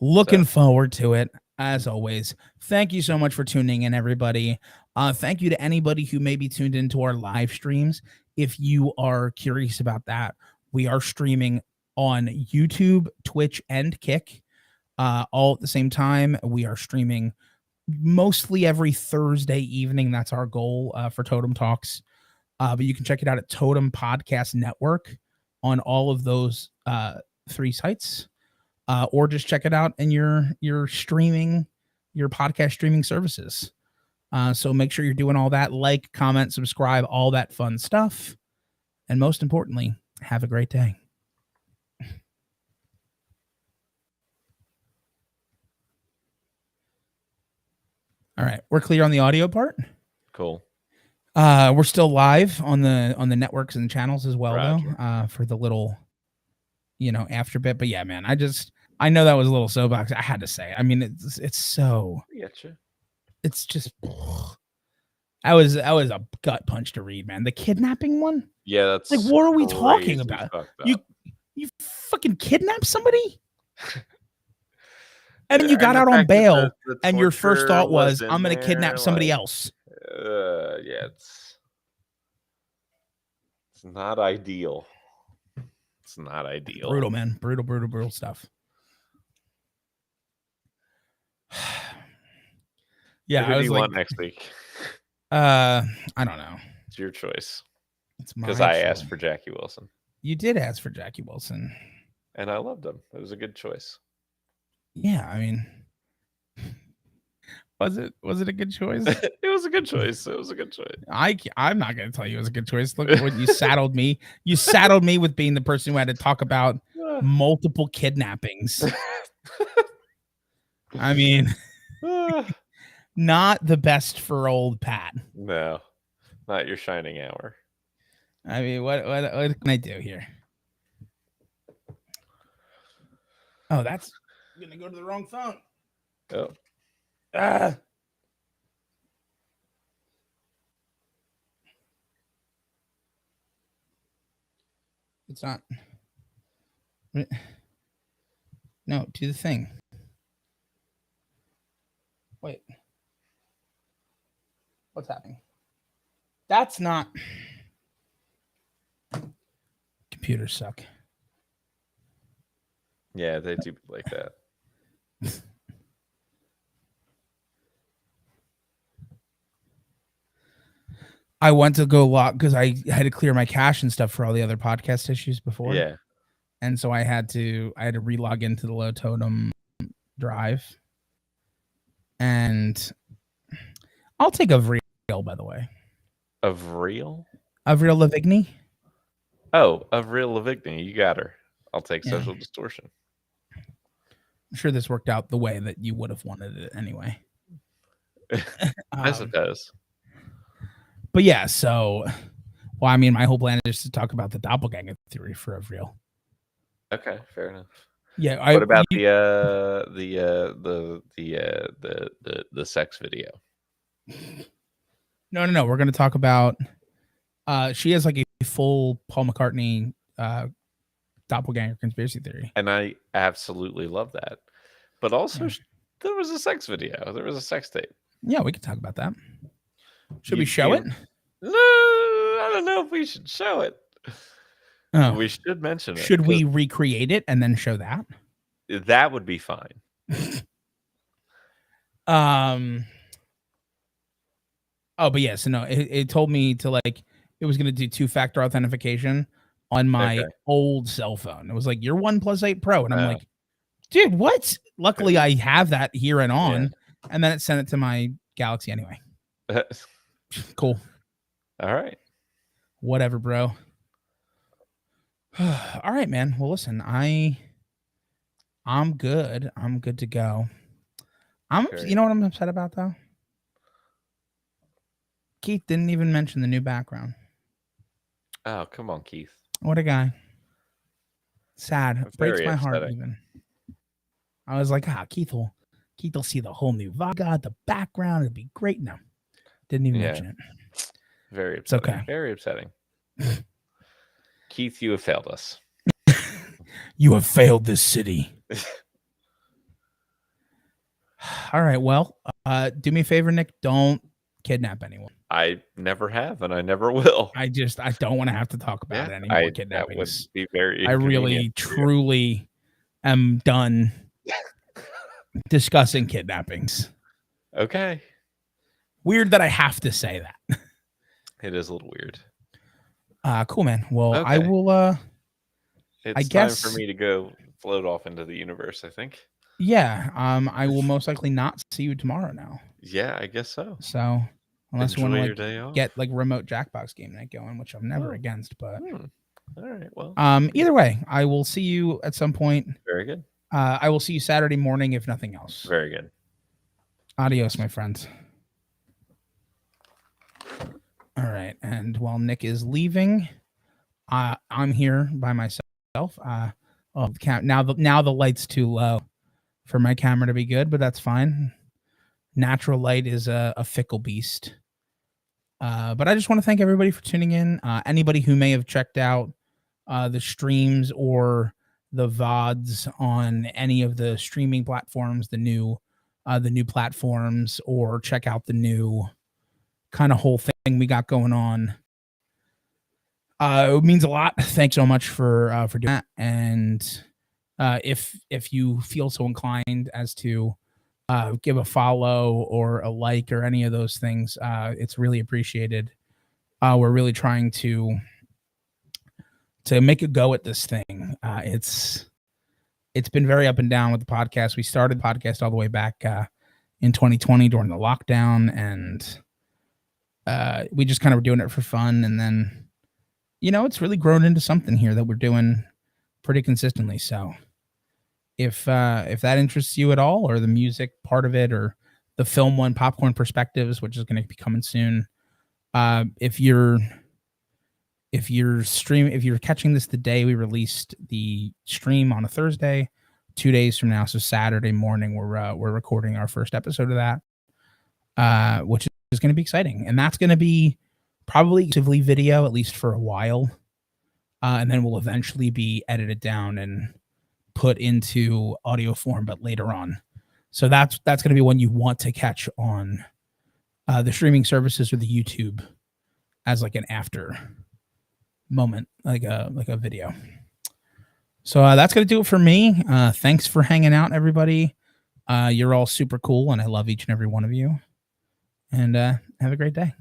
Looking forward to it. As always, thank you so much for tuning in, everybody. Thank you to anybody who may be tuned into our live streams. If you are curious about that, we are streaming on YouTube, Twitch, and Kick all at the same time. We are streaming mostly every Thursday evening. That's our goal for Totem Talks. But you can check it out at Totem Podcast Network on all of those 3 sites. Or just check it out in your streaming, your podcast streaming services. So make sure you're doing all that, like, comment, subscribe, all that fun stuff. And most importantly, have a great day. All right, we're clear on the audio part. Cool. We're still live on the networks and channels as well, Roger. though, for the little, after bit. But yeah, man, I know that was a little soapbox. I had to say. I mean, it's so. Gotcha. It's just. I was a gut punch to read, man. The kidnapping one. Yeah, that's like, what are we talking about? You fucking kidnapped somebody, and then you got out on bail, and your first thought was, "I'm going to kidnap somebody else." Yeah, it's not ideal. It's not ideal. Brutal, man. Brutal stuff. Yeah, who do you want next week? I don't know. It's your choice. It's my because I asked for Jackie Wilson. You did ask for Jackie Wilson, and I loved him. It was a good choice. Yeah, I mean, was it a good choice? It was a good choice. It was a good choice. I'm not going to tell you it was a good choice. Look what you saddled me. You saddled me with being the person who had to talk about multiple kidnappings. I mean, not the best for old Pat. No, not your shining hour. I mean, what can I do here? Oh, that's going to go to the wrong phone. Oh. It's not. No, do the thing. Wait. What's happening? That's not. Computers suck. Yeah, they do like that. I went to go log because I had to clear my cache and stuff for all the other podcast issues before. Yeah. And so I had to relog into the Low Totem drive. And I'll take Avril, by the way. Avril? Avril Lavigne? Oh, Avril Lavigne. You got her. I'll take Social Distortion. I'm sure this worked out the way that you would have wanted it anyway. I suppose. But yeah, so, well, I mean, my whole plan is to talk about the doppelganger theory for Avril. Okay, fair enough. Yeah. What about the sex video? No. We're going to talk about. She has like a full Paul McCartney doppelganger conspiracy theory, and I absolutely love that. But also, there was a sex video. There was a sex tape. Yeah, we can talk about that. Should we show it? No, I don't know if we should show it. Oh. We should mention it. Should we recreate it and then show that? That would be fine. Oh, but yes, no. It told me to it was going to do 2-factor authentication on my old cell phone. It was like, your OnePlus 8 Pro, and I'm like, dude, what? Luckily, I have that here and on, and then it sent it to my Galaxy anyway. Cool. All right. Whatever, bro. All right, man. Well, listen, I'm good. I'm good to go. You know what I'm upset about, though? Keith didn't even mention the new background. Oh, come on, Keith. What a guy. Sad. Breaks my heart even. I was like, Keith will see the whole new vibe. God, the background, it'd be great. No, didn't even mention it. Very upsetting. Okay. Very upsetting. Keith, you have failed us. You have failed this city. All right. Well, do me a favor, Nick. Don't kidnap anyone. I never have, and I never will. I don't want to have to talk about it anymore. Kidnappings. That would be very. I really, truly am done discussing kidnappings. Okay. Weird that I have to say that. It is a little weird. Cool, man. Well, okay. I will. It's time for me to go float off into the universe, I think. Yeah. I will most likely not see you tomorrow now. Yeah, I guess so. So unless you want to get remote Jackbox game night going, which I'm never against, but all right. Well, either way, I will see you at some point. Very good. I will see you Saturday morning, if nothing else. Very good. Adios, my friends. All right, and while Nick is leaving, I'm here by myself. Now the light's too low for my camera to be good, but that's fine. Natural light is a fickle beast. But I just want to thank everybody for tuning in. Anybody who may have checked out the streams or the VODs on any of the streaming platforms, the new platforms, or check out the new kind of whole thing we got going on. It means a lot. Thanks so much for doing that. And if you feel so inclined as to give a follow or a like or any of those things, it's really appreciated. We're really trying to make a go at this thing. It's been very up and down with the podcast. We started the podcast all the way back in 2020 during the lockdown, and we just kind of were doing it for fun. And then, it's really grown into something here that we're doing pretty consistently. So if that interests you at all, or the music part of it, or the film one, Popcorn Perspectives, which is going to be coming soon, if you're catching this the day we released the stream on a Thursday, 2 days from now, so Saturday morning, we're recording our first episode of that, which is going to be exciting, and that's going to be probably exclusively video, at least for a while, and then we'll eventually be edited down and put into audio form, but later on. So that's going to be one you want to catch on the streaming services or the YouTube as like an after moment, like a video. So that's going to do it for me. Thanks for hanging out, everybody. You're all super cool, and I love each and every one of you. And have a great day.